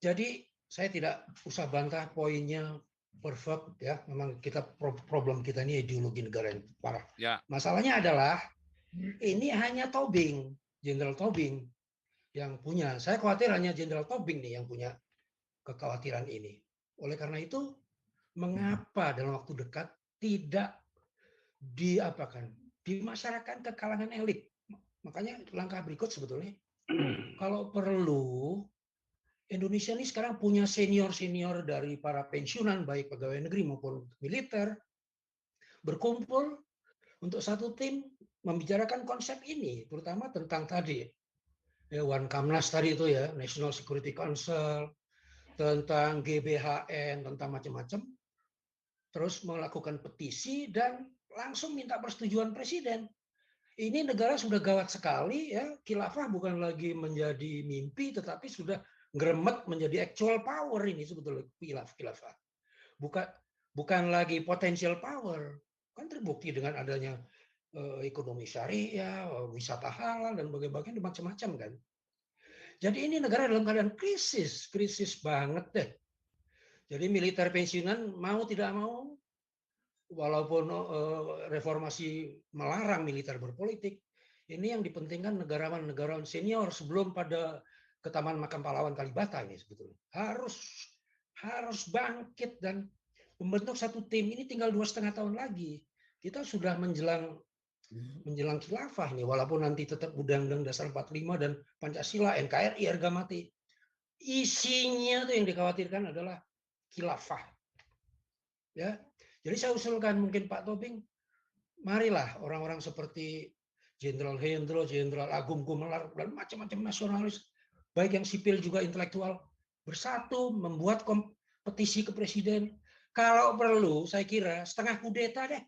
[SPEAKER 8] Jadi saya tidak usah bantah poinnya perfect ya. Memang kita problem kita ini ideologi negara yang parah.
[SPEAKER 3] Ya.
[SPEAKER 8] Masalahnya adalah ini hanya Tobing, Jenderal Tobing yang punya. Saya khawatir hanya Jenderal Tobing nih yang punya kekhawatiran ini. Oleh karena itu, mengapa dalam waktu dekat tidak dimasyarakatkan ke kalangan elit? Makanya langkah berikut sebetulnya, kalau perlu, Indonesia ini sekarang punya senior-senior dari para pensiunan, baik pegawai negeri maupun militer, berkumpul untuk satu tim membicarakan konsep ini, terutama tentang tadi, Dewan Kamnas tadi itu ya, National Security Council, tentang GBHN, tentang macam-macam, terus melakukan petisi dan langsung minta persetujuan presiden. Ini negara sudah gawat sekali ya, khilafah bukan lagi menjadi mimpi, tetapi sudah gremet menjadi actual power ini sebetulnya khilafah. Bukan lagi potential power, kan terbukti dengan adanya ekonomi syariah, wisata halal dan berbagai macam-macam kan. Jadi ini negara dalam keadaan krisis banget deh. Jadi militer pensiunan mau tidak mau, walaupun reformasi melarang militer berpolitik, ini yang dipentingkan negarawan senior sebelum pada ke Taman Makam Pahlawan Kalibata ini sebetulnya harus bangkit dan membentuk satu tim. Ini tinggal 2,5 tahun lagi. Kita sudah menjelang khilafah nih, walaupun nanti tetap Undang-Undang Dasar 45 dan Pancasila, NKRI, harga mati. Isinya tuh yang dikhawatirkan adalah khilafah. Ya. Jadi saya usulkan mungkin Pak Tobing, marilah orang-orang seperti Jenderal Hendro, Jenderal Agung Gumelar dan macam-macam nasionalis, baik yang sipil juga intelektual, bersatu membuat kompetisi ke presiden. Kalau perlu, saya kira setengah kudeta deh.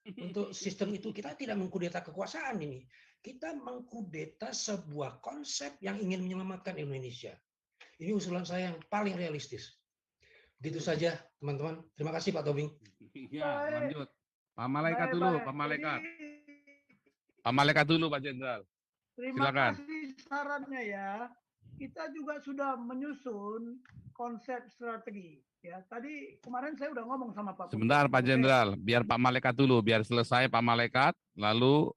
[SPEAKER 8] Untuk sistem itu kita tidak mengkudeta kekuasaan ini. Kita mengkudeta sebuah konsep yang ingin menyelamatkan Indonesia. Ini usulan saya yang paling realistis. Begitu saja, teman-teman. Terima kasih Pak Tobing.
[SPEAKER 3] Ya, lanjut. Pak Malaikat dulu, Pak Malaikat. Pak Malaikat dulu, Pak Jenderal.
[SPEAKER 1] Terima kasih sarannya ya. Kita juga sudah menyusun konsep strategi. Ya, tadi kemarin saya udah ngomong sama Pak.
[SPEAKER 3] Sebentar Pak Jenderal, biar Pak Malaikat dulu, biar selesai Pak Malaikat, lalu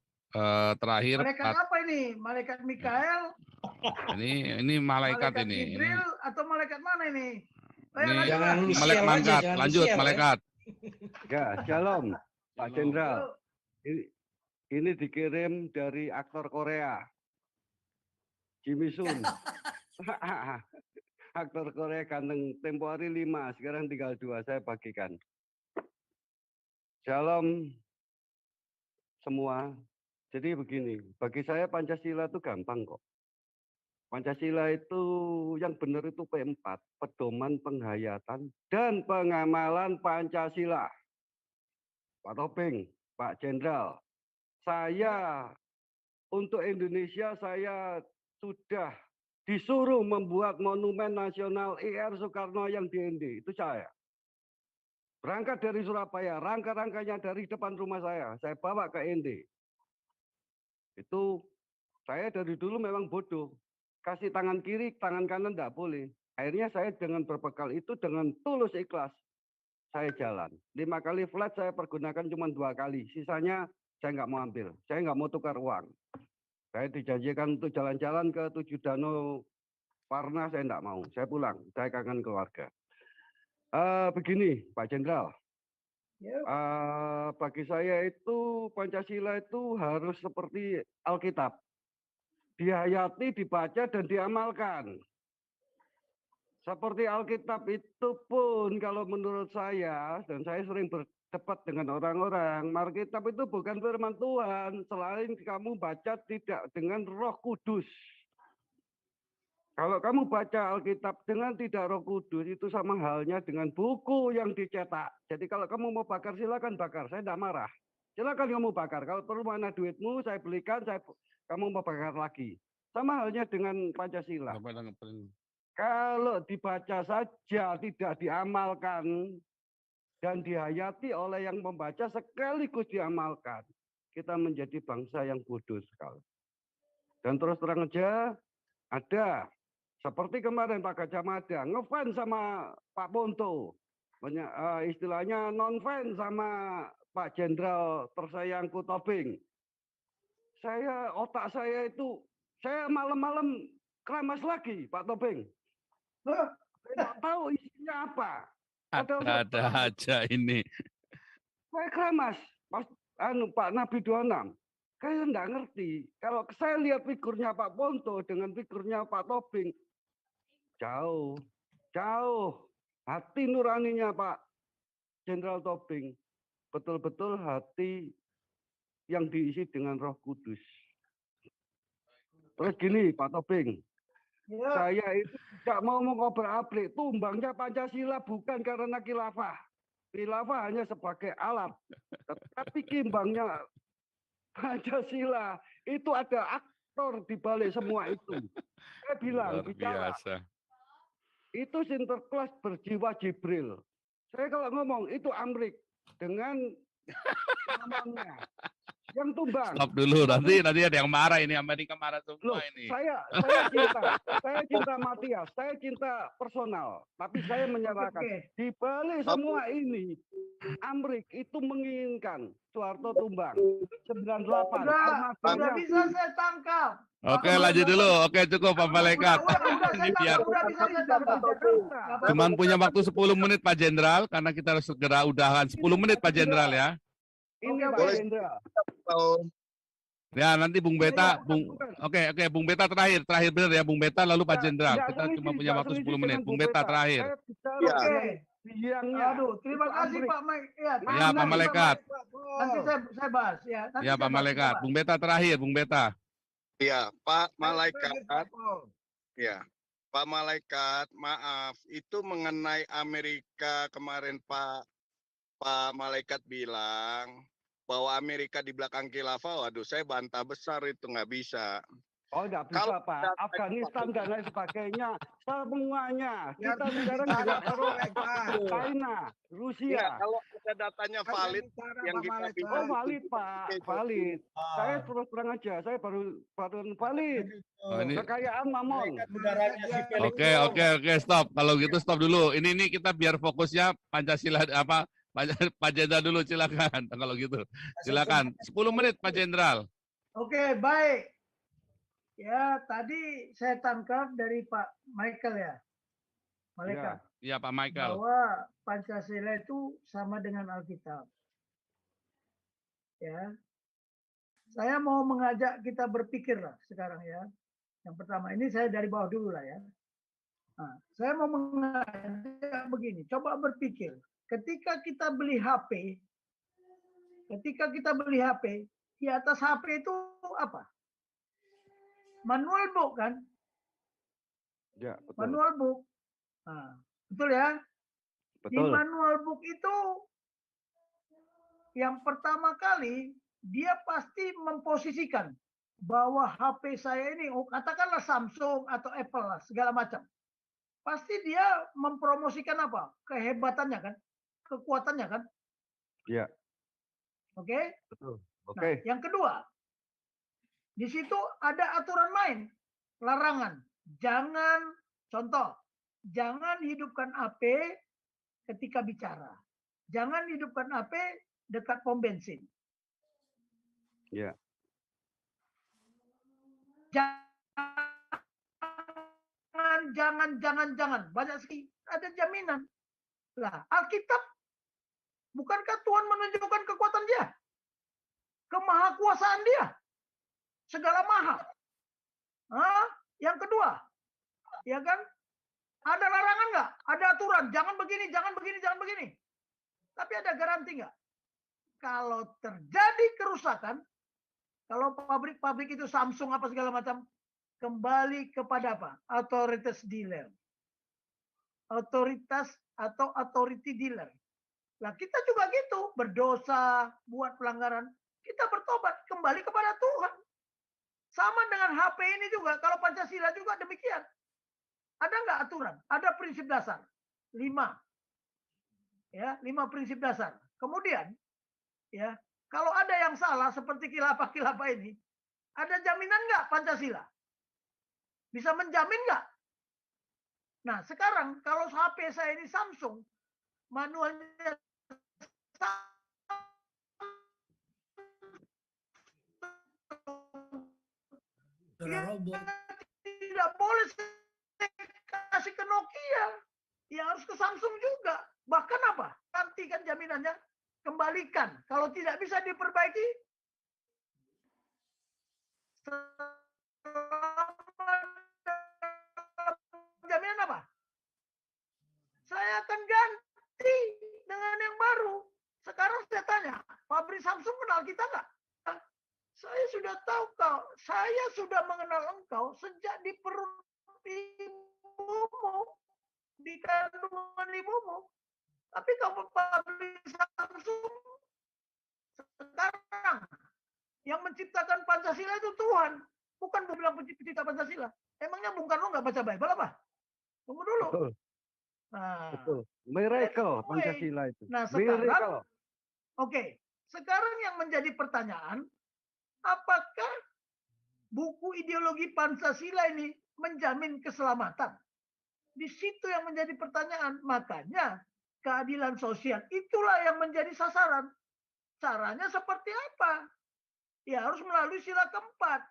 [SPEAKER 3] Terakhir
[SPEAKER 1] Malaikat apa ini? Malaikat Mikael,
[SPEAKER 3] ini malaikat ini.
[SPEAKER 1] Jibril, atau malaikat mana ini?
[SPEAKER 3] Ini
[SPEAKER 1] lanjut,
[SPEAKER 8] Jangan
[SPEAKER 1] Pak.
[SPEAKER 8] lu
[SPEAKER 3] malaikat
[SPEAKER 8] sial aja,
[SPEAKER 3] mangkat.
[SPEAKER 8] jangan lu
[SPEAKER 3] Lanjut
[SPEAKER 8] sial, ya.
[SPEAKER 3] malaikat.
[SPEAKER 9] Ya, shalom, Pak
[SPEAKER 3] Shalom.
[SPEAKER 9] Jenderal.
[SPEAKER 1] Yuk.
[SPEAKER 9] Ini dikirim dari aktor Korea, Kim Il Sung. Aktor Korea ganteng, tempo hari 5, sekarang tinggal 2, saya bagikan. Shalom semua. Jadi begini, bagi saya Pancasila itu gampang kok. Pancasila itu yang benar itu P4, pedoman penghayatan dan pengamalan Pancasila. Pak Tobing, Pak Jenderal, saya untuk Indonesia saya sudah disuruh membuat monumen nasional IR Soekarno yang di ND, itu saya. Berangkat dari Surabaya, rangka-rangkanya dari depan rumah saya bawa ke ND. Itu saya dari dulu memang bodoh. Kasih tangan kiri, tangan kanan enggak boleh. Akhirnya saya dengan berbekal itu, dengan tulus ikhlas, saya jalan. 5 kali flight saya pergunakan cuma 2 kali. Sisanya saya nggak mau ambil. Saya nggak mau tukar uang. Saya dijanjikan untuk jalan-jalan ke 7 danau Parna, saya nggak mau. Saya pulang. Saya kangen keluarga. Begini, Pak Jenderal. Bagi saya itu Pancasila itu harus seperti Alkitab. Dihayati, dibaca, dan diamalkan. Seperti Alkitab itu pun kalau menurut saya, dan saya sering berdebat dengan orang-orang, Alkitab itu bukan firman Tuhan, selain kamu baca tidak dengan Roh Kudus. Kalau kamu baca Alkitab dengan tidak Roh Kudus, itu sama halnya dengan buku yang dicetak. Jadi kalau kamu mau bakar, silakan bakar, saya tidak marah. Silakan kamu bakar, kalau perlu mana duitmu, saya belikan, kamu mau bakar lagi. Sama halnya dengan Pancasila. Kalau dibaca saja tidak diamalkan dan dihayati oleh yang membaca sekaligus diamalkan, kita menjadi bangsa yang bodoh sekali. Dan terus terang aja, ada seperti kemarin Pak Gajah Mada ngefans sama Pak Ponto, istilahnya non-fans sama Pak Jenderal tersayangku Tobing. Otak saya itu, saya malam-malam keramas lagi Pak Tobing. Saya nggak tahu isinya apa.
[SPEAKER 3] Ada aja ini.
[SPEAKER 9] Saya keramas, Pak Nabi 26. Saya nggak ngerti. Kalau saya lihat figurnya Pak Ponto dengan figurnya Pak Tobing, jauh. Hati nuraninya Pak Jenderal Tobing, betul-betul hati yang diisi dengan Roh Kudus. Terus gini Pak Tobing, saya itu tidak mau mengobrak-abrik, tumbangnya Pancasila bukan karena khilafah. Khilafah hanya sebagai alat, tetapi kimbangnya Pancasila itu ada aktor di balik semua itu. Saya bilang, bicara, itu Sinterklas berjiwa Jibril. Saya kalau ngomong itu Amrik dengan namanya yang tumbang.
[SPEAKER 3] Stop dulu, nanti ada yang marah ini, Amerika marah semua ini.
[SPEAKER 9] Saya cinta Matias, saya cinta personal, tapi saya menyatakan di balik semua ini Amrik itu menginginkan Soeharto tumbang 98.
[SPEAKER 1] Sudah bisa saya tangkap.
[SPEAKER 3] Oke, lanjut dulu. Oke, cukup Pak Malaikat. Ini biar cuman punya waktu 10 menit Pak Jenderal, karena kita harus segera udahan. 10 menit Pak Jenderal ya.
[SPEAKER 9] Ini Pak Jenderal.
[SPEAKER 3] Ya, nanti Bung Beta, Oke, Bung Beta terakhir benar ya Bung Beta, lalu Pak Jenderal. Kita cuma punya waktu 10 menit. Bung Beta terakhir.
[SPEAKER 1] Aduh, terima kasih Pak Mike.
[SPEAKER 3] Ya, Pak Malaikat.
[SPEAKER 1] Nanti saya bahas ya.
[SPEAKER 3] Ya, Pak Malaikat. Bung Beta terakhir, Bung Beta.
[SPEAKER 10] Ya, Pak Malaikat. Ya, Pak Malaikat, maaf, itu mengenai Amerika kemarin Pak Malaikat bilang bahwa Amerika di belakang khilafah, waduh saya bantah besar itu nggak bisa.
[SPEAKER 9] Oh nggak bisa Pak, Afghanistan dan lain sebagainya, semuanya. Kita sekarang juga terus China, Rusia.
[SPEAKER 10] Ya, kalau ada datanya valid, yang kita bisa.
[SPEAKER 9] Oh valid Pak, valid. Saya terus terang aja, saya baru valid.
[SPEAKER 3] Oh, ini...
[SPEAKER 9] Kekayaan mamon.
[SPEAKER 3] Oke, stop. Kalau gitu stop dulu. Ini kita biar fokusnya Pancasila apa? Pak Jenderal dulu silakan. Kalau gitu, silakan. 10 menit Pak Jenderal.
[SPEAKER 1] Oke, baik. Ya, tadi saya tangkap dari Pak Michael ya. Malaikat.
[SPEAKER 3] Iya Pak Michael.
[SPEAKER 1] Bahwa Pancasila itu sama dengan Alkitab. Ya. Saya mau mengajak kita berpikir lah sekarang ya. Yang pertama ini saya dari bawah dulu lah ya. Nah, saya mau mengajak begini, coba berpikir. Ketika kita beli HP, di atas HP itu apa? Manual book kan?
[SPEAKER 9] Ya, betul.
[SPEAKER 1] Manual book. Nah, betul ya? Di
[SPEAKER 9] Betul.
[SPEAKER 1] manual book itu yang pertama kali dia pasti memposisikan bahwa HP saya ini, katakanlah Samsung atau Apple lah, segala macam. Pasti dia mempromosikan apa? Kehebatannya kan? Kekuatannya kan?
[SPEAKER 9] Ya,
[SPEAKER 1] Oke?
[SPEAKER 9] betul.
[SPEAKER 1] Nah,
[SPEAKER 9] Oke.
[SPEAKER 1] yang kedua, di situ ada aturan main, larangan. Contoh, jangan hidupkan HP ketika bicara. Jangan hidupkan HP dekat pom bensin.
[SPEAKER 9] Ya.
[SPEAKER 1] Jangan. Banyak sekali ada jaminan. Lah, Alkitab, bukankah Tuhan menunjukkan kekuatan dia? Kemahakuasaan dia. Segala maha. Yang kedua, ya kan? Ada larangan nggak? Ada aturan. Jangan begini, jangan begini, jangan begini. Tapi ada garansi nggak? Kalau terjadi kerusakan, kalau pabrik-pabrik itu Samsung apa segala macam, kembali kepada apa? Otoritas dealer. Otoritas atau authority dealer. Nah, kita juga gitu, berdosa, buat pelanggaran, kita bertobat, kembali kepada Tuhan. Sama dengan HP ini juga, kalau Pancasila juga demikian. Ada nggak aturan? Ada prinsip dasar. 5. Ya, 5 prinsip dasar. Kemudian, ya, kalau ada yang salah seperti khilafah ini, ada jaminan nggak Pancasila? Bisa menjamin nggak? Nah, sekarang kalau HP saya ini Samsung, manualnya tidak boleh kasih ke Nokia. Ya harus ke Samsung juga. Bahkan apa? Nanti kan jaminannya kembalikan. Kalau tidak bisa diperbaiki, jaminan apa? Saya akan ganti dengan yang baru. Sekarang saya tanya, pabrik Samsung kenal kita nggak? Saya sudah tahu kau. Saya sudah mengenal engkau sejak di perut ibumu, di kandungan ibumu. Tapi kau pabrik Samsung sekarang yang menciptakan Pancasila itu Tuhan, bukan bilang pencipta Pancasila. Emangnya Bung Karno nggak baca Bible apa? Tunggu dulu.
[SPEAKER 9] Betul.
[SPEAKER 1] Nah,
[SPEAKER 9] Betul. Miracle Pancasila itu.
[SPEAKER 1] Nah, sekarang,
[SPEAKER 9] Miracle.
[SPEAKER 1] Oke, sekarang yang menjadi pertanyaan, apakah buku ideologi Pancasila ini menjamin keselamatan? Di situ yang menjadi pertanyaan. Makanya keadilan sosial itulah yang menjadi sasaran. Caranya seperti apa? Ya harus melalui sila keempat.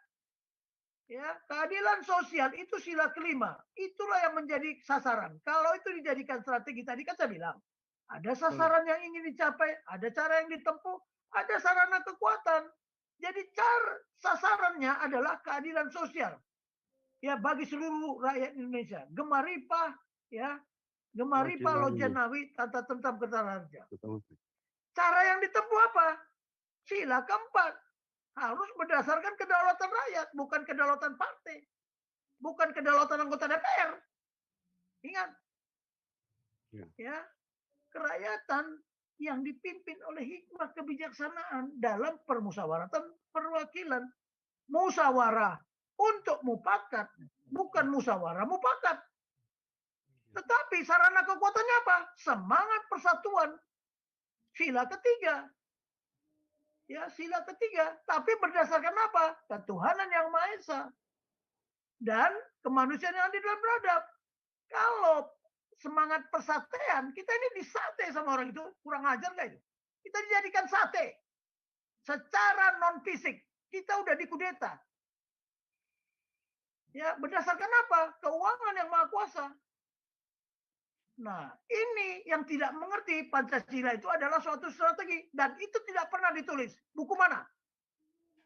[SPEAKER 1] Ya, keadilan sosial itu sila kelima. Itulah yang menjadi sasaran. Kalau itu dijadikan strategi, tadi kan saya bilang, ada sasaran yang ingin dicapai, ada cara yang ditempuh, ada sarana kekuatan. Jadi sasarannya adalah keadilan sosial. Ya, bagi seluruh rakyat Indonesia. Gemaripah, ya, Gemaripah Lojenawi Tata Tertib Kertararja. Cara yang ditempuh apa? Sila keempat. Harus berdasarkan kedaulatan rakyat, bukan kedaulatan partai. Bukan kedaulatan anggota DPR. Ingat. Ya, kerakyatan yang dipimpin oleh hikmah kebijaksanaan dalam permusyawaratan perwakilan. Musyawarah untuk mufakat, bukan musyawarah mufakat. Tetapi sarana kekuatannya apa? Semangat persatuan. Sila ketiga. Ya, sila ketiga. Tapi berdasarkan apa? Ketuhanan yang Maha Esa. Dan kemanusiaan yang adil dan beradab. Kalau semangat persatuan, kita ini disate sama orang itu. Kurang ajar nggak itu? Kita dijadikan sate. Secara non fisik. kita udah dikudeta. Ya, berdasarkan apa? Keuangan yang maha kuasa. Nah, ini yang tidak mengerti Pancasila itu adalah suatu strategi. Dan itu tidak pernah ditulis. Buku mana?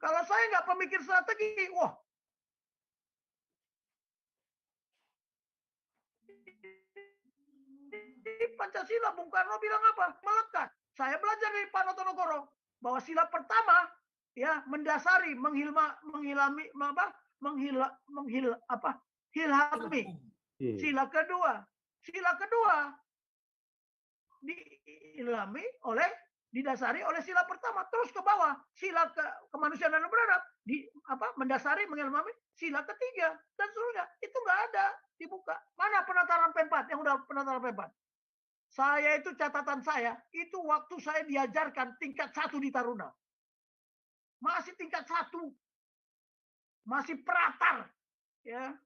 [SPEAKER 1] Kalau saya nggak pemikir strategi, wah. Di Pancasila, Bung Karno bilang apa? Melekat. Saya belajar dari Pak Notonegoro bahwa sila pertama ya mendasari hilami. Sila kedua dihilami didasari oleh sila pertama, terus ke bawah sila kemanusiaan dan beradab mendasari menghilami sila ketiga dan seterusnya. Itu nggak ada dibuka. Mana penataran P4 yang udah penataran P4? Saya itu catatan saya itu waktu saya diajarkan tingkat 1 di Taruna, masih tingkat 1, masih pratar, ya.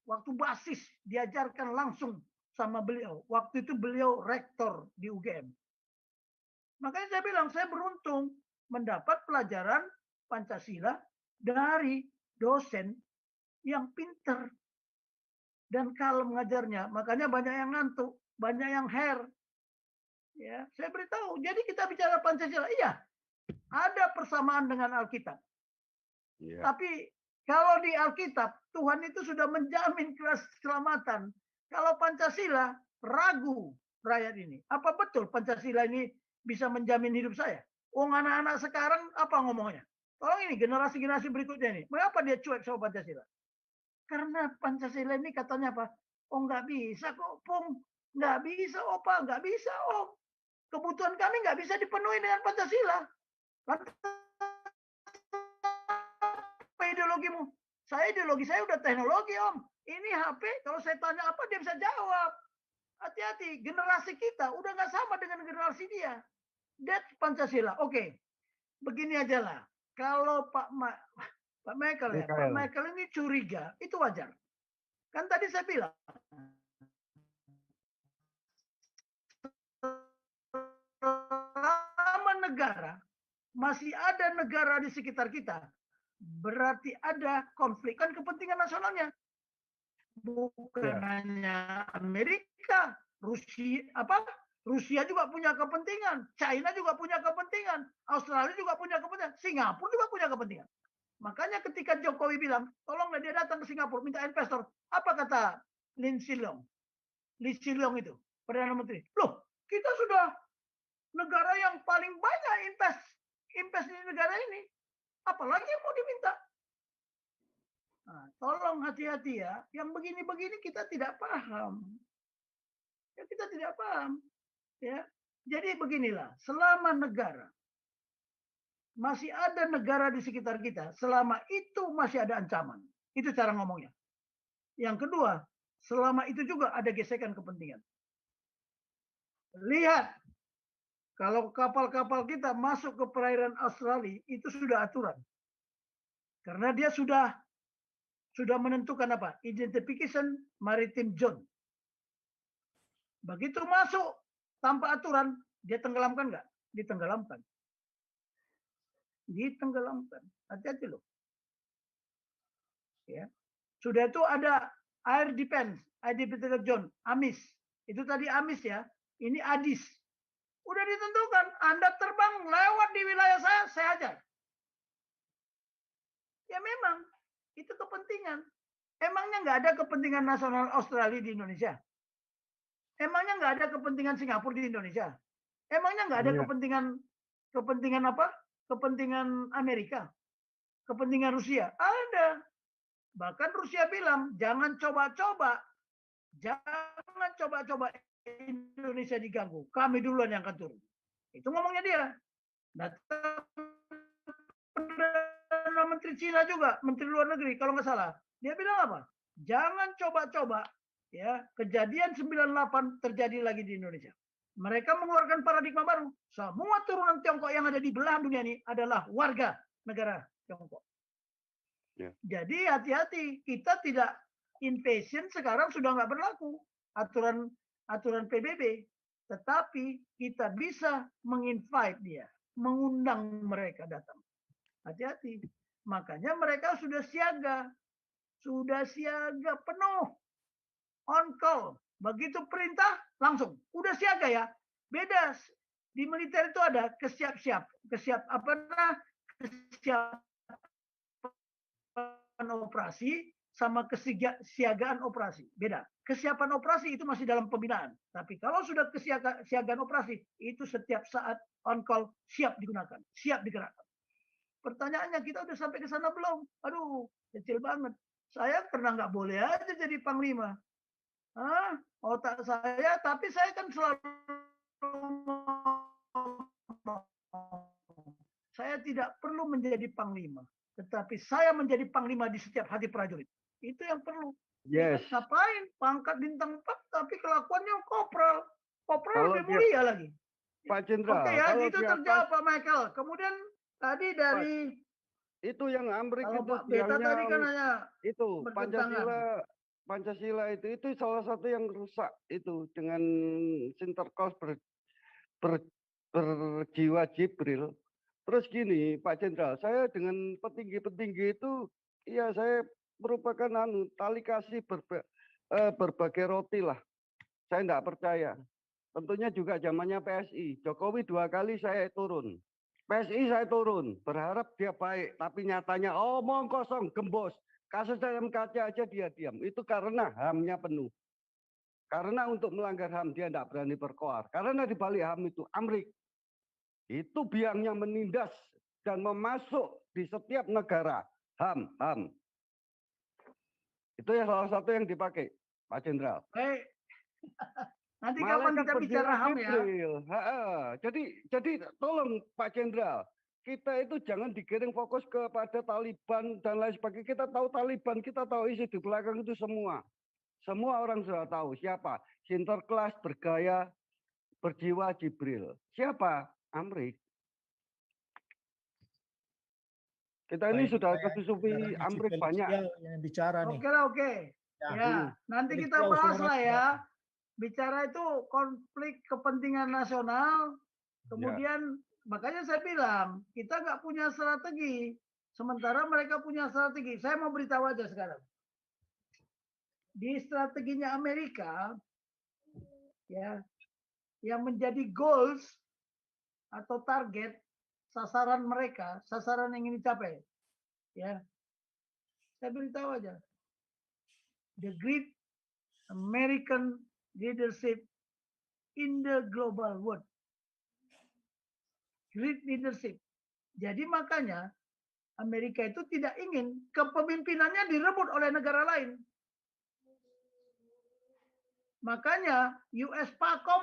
[SPEAKER 1] Waktu basis diajarkan langsung sama beliau. Waktu itu beliau rektor di UGM. Makanya saya bilang saya beruntung mendapat pelajaran Pancasila dari dosen yang pinter dan kalem mengajarnya. Makanya banyak yang ngantuk, banyak yang hair. Ya, saya beritahu. Jadi kita bicara Pancasila, iya, ada persamaan dengan Alkitab. Yeah. Tapi kalau di Alkitab, Tuhan itu sudah menjamin keselamatan. Kalau Pancasila, ragu rakyat ini. Apa betul Pancasila ini bisa menjamin hidup saya? Anak-anak sekarang apa ngomongnya? Tolong ini, generasi-generasi berikutnya ini. Mengapa dia cuek sama Pancasila? Karena Pancasila ini katanya apa? Oh nggak bisa kok, Pung. Nggak bisa, Opa. Nggak bisa, Om. Kebutuhan kami nggak bisa dipenuhi dengan Pancasila. Ideologimu. Ideologi saya udah teknologi, Om. Ini HP, kalau saya tanya apa, dia bisa jawab. Hati-hati, generasi kita udah nggak sama dengan generasi dia. That's Pancasila. Oke, begini aja lah. Kalau Pak Michael ini curiga, itu wajar. Kan tadi saya bilang, selama negara, masih ada negara di sekitar kita, berarti ada konflik kan kepentingan nasionalnya. Bukan hanya Amerika, Rusia juga punya kepentingan, China juga punya kepentingan, Australia juga punya kepentingan, Singapura juga punya kepentingan. Makanya ketika Jokowi bilang, tolonglah dia datang ke Singapura minta investor, apa kata Lee Hsien Loong itu, Perdana Menteri? Loh, kita sudah negara yang paling banyak invest di negara ini. Apalagi yang mau diminta? Nah, tolong hati-hati ya. Yang begini-begini kita tidak paham. Ya, kita tidak paham. Ya. Jadi beginilah, selama negara masih ada negara di sekitar kita, selama itu masih ada ancaman. Itu cara ngomongnya. Yang kedua, selama itu juga ada gesekan kepentingan. Lihat, kalau kapal-kapal kita masuk ke perairan Australia, itu sudah aturan. Karena dia sudah menentukan apa? Identification Maritime Zone. Begitu masuk tanpa aturan, dia tenggelamkan nggak? Ditenggelamkan. Ditenggelamkan. Hati-hati loh. Ya. Sudah itu ada Air Defense, Identification Zone, AMIS. Itu tadi AMIS ya. Ini ADIS. Udah ditentukan, Anda terbang lewat di wilayah saya hajar. Ya memang, itu kepentingan. Emangnya nggak ada kepentingan nasional Australia di Indonesia? Emangnya nggak ada kepentingan Singapura di Indonesia? Emangnya nggak ada kepentingan apa? Kepentingan Amerika? Kepentingan Rusia? Ada. Bahkan Rusia bilang, jangan coba-coba Indonesia diganggu. Kami duluan yang akan turun. Itu ngomongnya dia. Datang Perdana Menteri Cina juga, Menteri Luar Negeri kalau nggak salah. Dia bilang apa? Jangan coba-coba ya kejadian 98 terjadi lagi di Indonesia. Mereka mengeluarkan paradigma baru. Semua turunan Tiongkok yang ada di belahan dunia ini adalah warga negara Tiongkok. Yeah. Jadi hati-hati, kita tidak invasion sekarang sudah nggak berlaku aturan PBB, tetapi kita bisa menginvite dia, mengundang mereka datang. Hati-hati. Makanya mereka sudah siaga penuh, on call. Begitu perintah langsung, udah siaga ya. Beda di militer itu ada kesiapan operasi sama kesiagaan operasi. Beda. Kesiapan operasi itu masih dalam pembinaan. Tapi kalau sudah kesiagaan operasi, itu setiap saat on call siap digunakan, siap digerakkan. Pertanyaannya, kita udah sampai ke sana belum? Aduh, kecil banget. Saya pernah nggak boleh aja jadi panglima. Otak saya, tapi saya kan selalu saya tidak perlu menjadi panglima, tetapi saya menjadi panglima di setiap hati prajurit. Itu yang perlu.
[SPEAKER 9] Yes.
[SPEAKER 1] Ngapain? Pangkat bintang 4, tapi kelakuannya kopral. Kopral lebih mulia lagi.
[SPEAKER 9] Pak Jenderal.
[SPEAKER 1] Oke ya, itu terjawab Pak Michael. Kemudian tadi dari
[SPEAKER 9] itu yang Amrik
[SPEAKER 1] kalau
[SPEAKER 9] itu
[SPEAKER 1] Pak Beta tadi kan hanya
[SPEAKER 9] itu Pancasila itu salah satu yang rusak itu dengan Sinterklas berjiwa Jibril. Terus gini Pak Jenderal, saya dengan petinggi-petinggi itu ya saya merupakan tali kasih berbagai roti lah. Saya enggak percaya. Tentunya juga zamannya PSI. Jokowi 2 kali saya turun. PSI saya turun, berharap dia baik, tapi nyatanya omong kosong, gembos. Kasus MKC aja dia diam. Itu karena HAM-nya penuh. Karena untuk melanggar HAM dia tidak berani berkoar. Karena di balik HAM itu Amrik. Itu biangnya menindas dan memasuk di setiap negara. HAM. Itu ya salah satu yang dipakai, Pak Jenderal.
[SPEAKER 1] Baik. Nanti kapan kita bicara HAM ya. Jadi tolong Pak Jenderal, kita itu jangan digiring fokus kepada Taliban dan lain sebagainya. Kita tahu Taliban, kita tahu isi di belakang itu semua. Semua orang sudah tahu siapa. Sinterklas bergaya, berjiwa Jibril. Siapa? Amrik. Kita ini sudah kesusupi Amrik banyak.
[SPEAKER 7] Yang bicara nih.
[SPEAKER 1] Oke. Ya, nanti kita bahas lah ya. Bicara itu konflik kepentingan nasional. Kemudian makanya saya bilang kita nggak punya strategi. Sementara mereka punya strategi. Saya mau beritahu aja sekarang. Di strateginya Amerika, ya, yang menjadi goals atau target sasaran mereka, sasaran yang ingin dicapai, ya, saya beritahu aja, the great American leadership in the global world, great leadership. Jadi makanya Amerika itu tidak ingin kepemimpinannya direbut oleh negara lain. Makanya US PACOM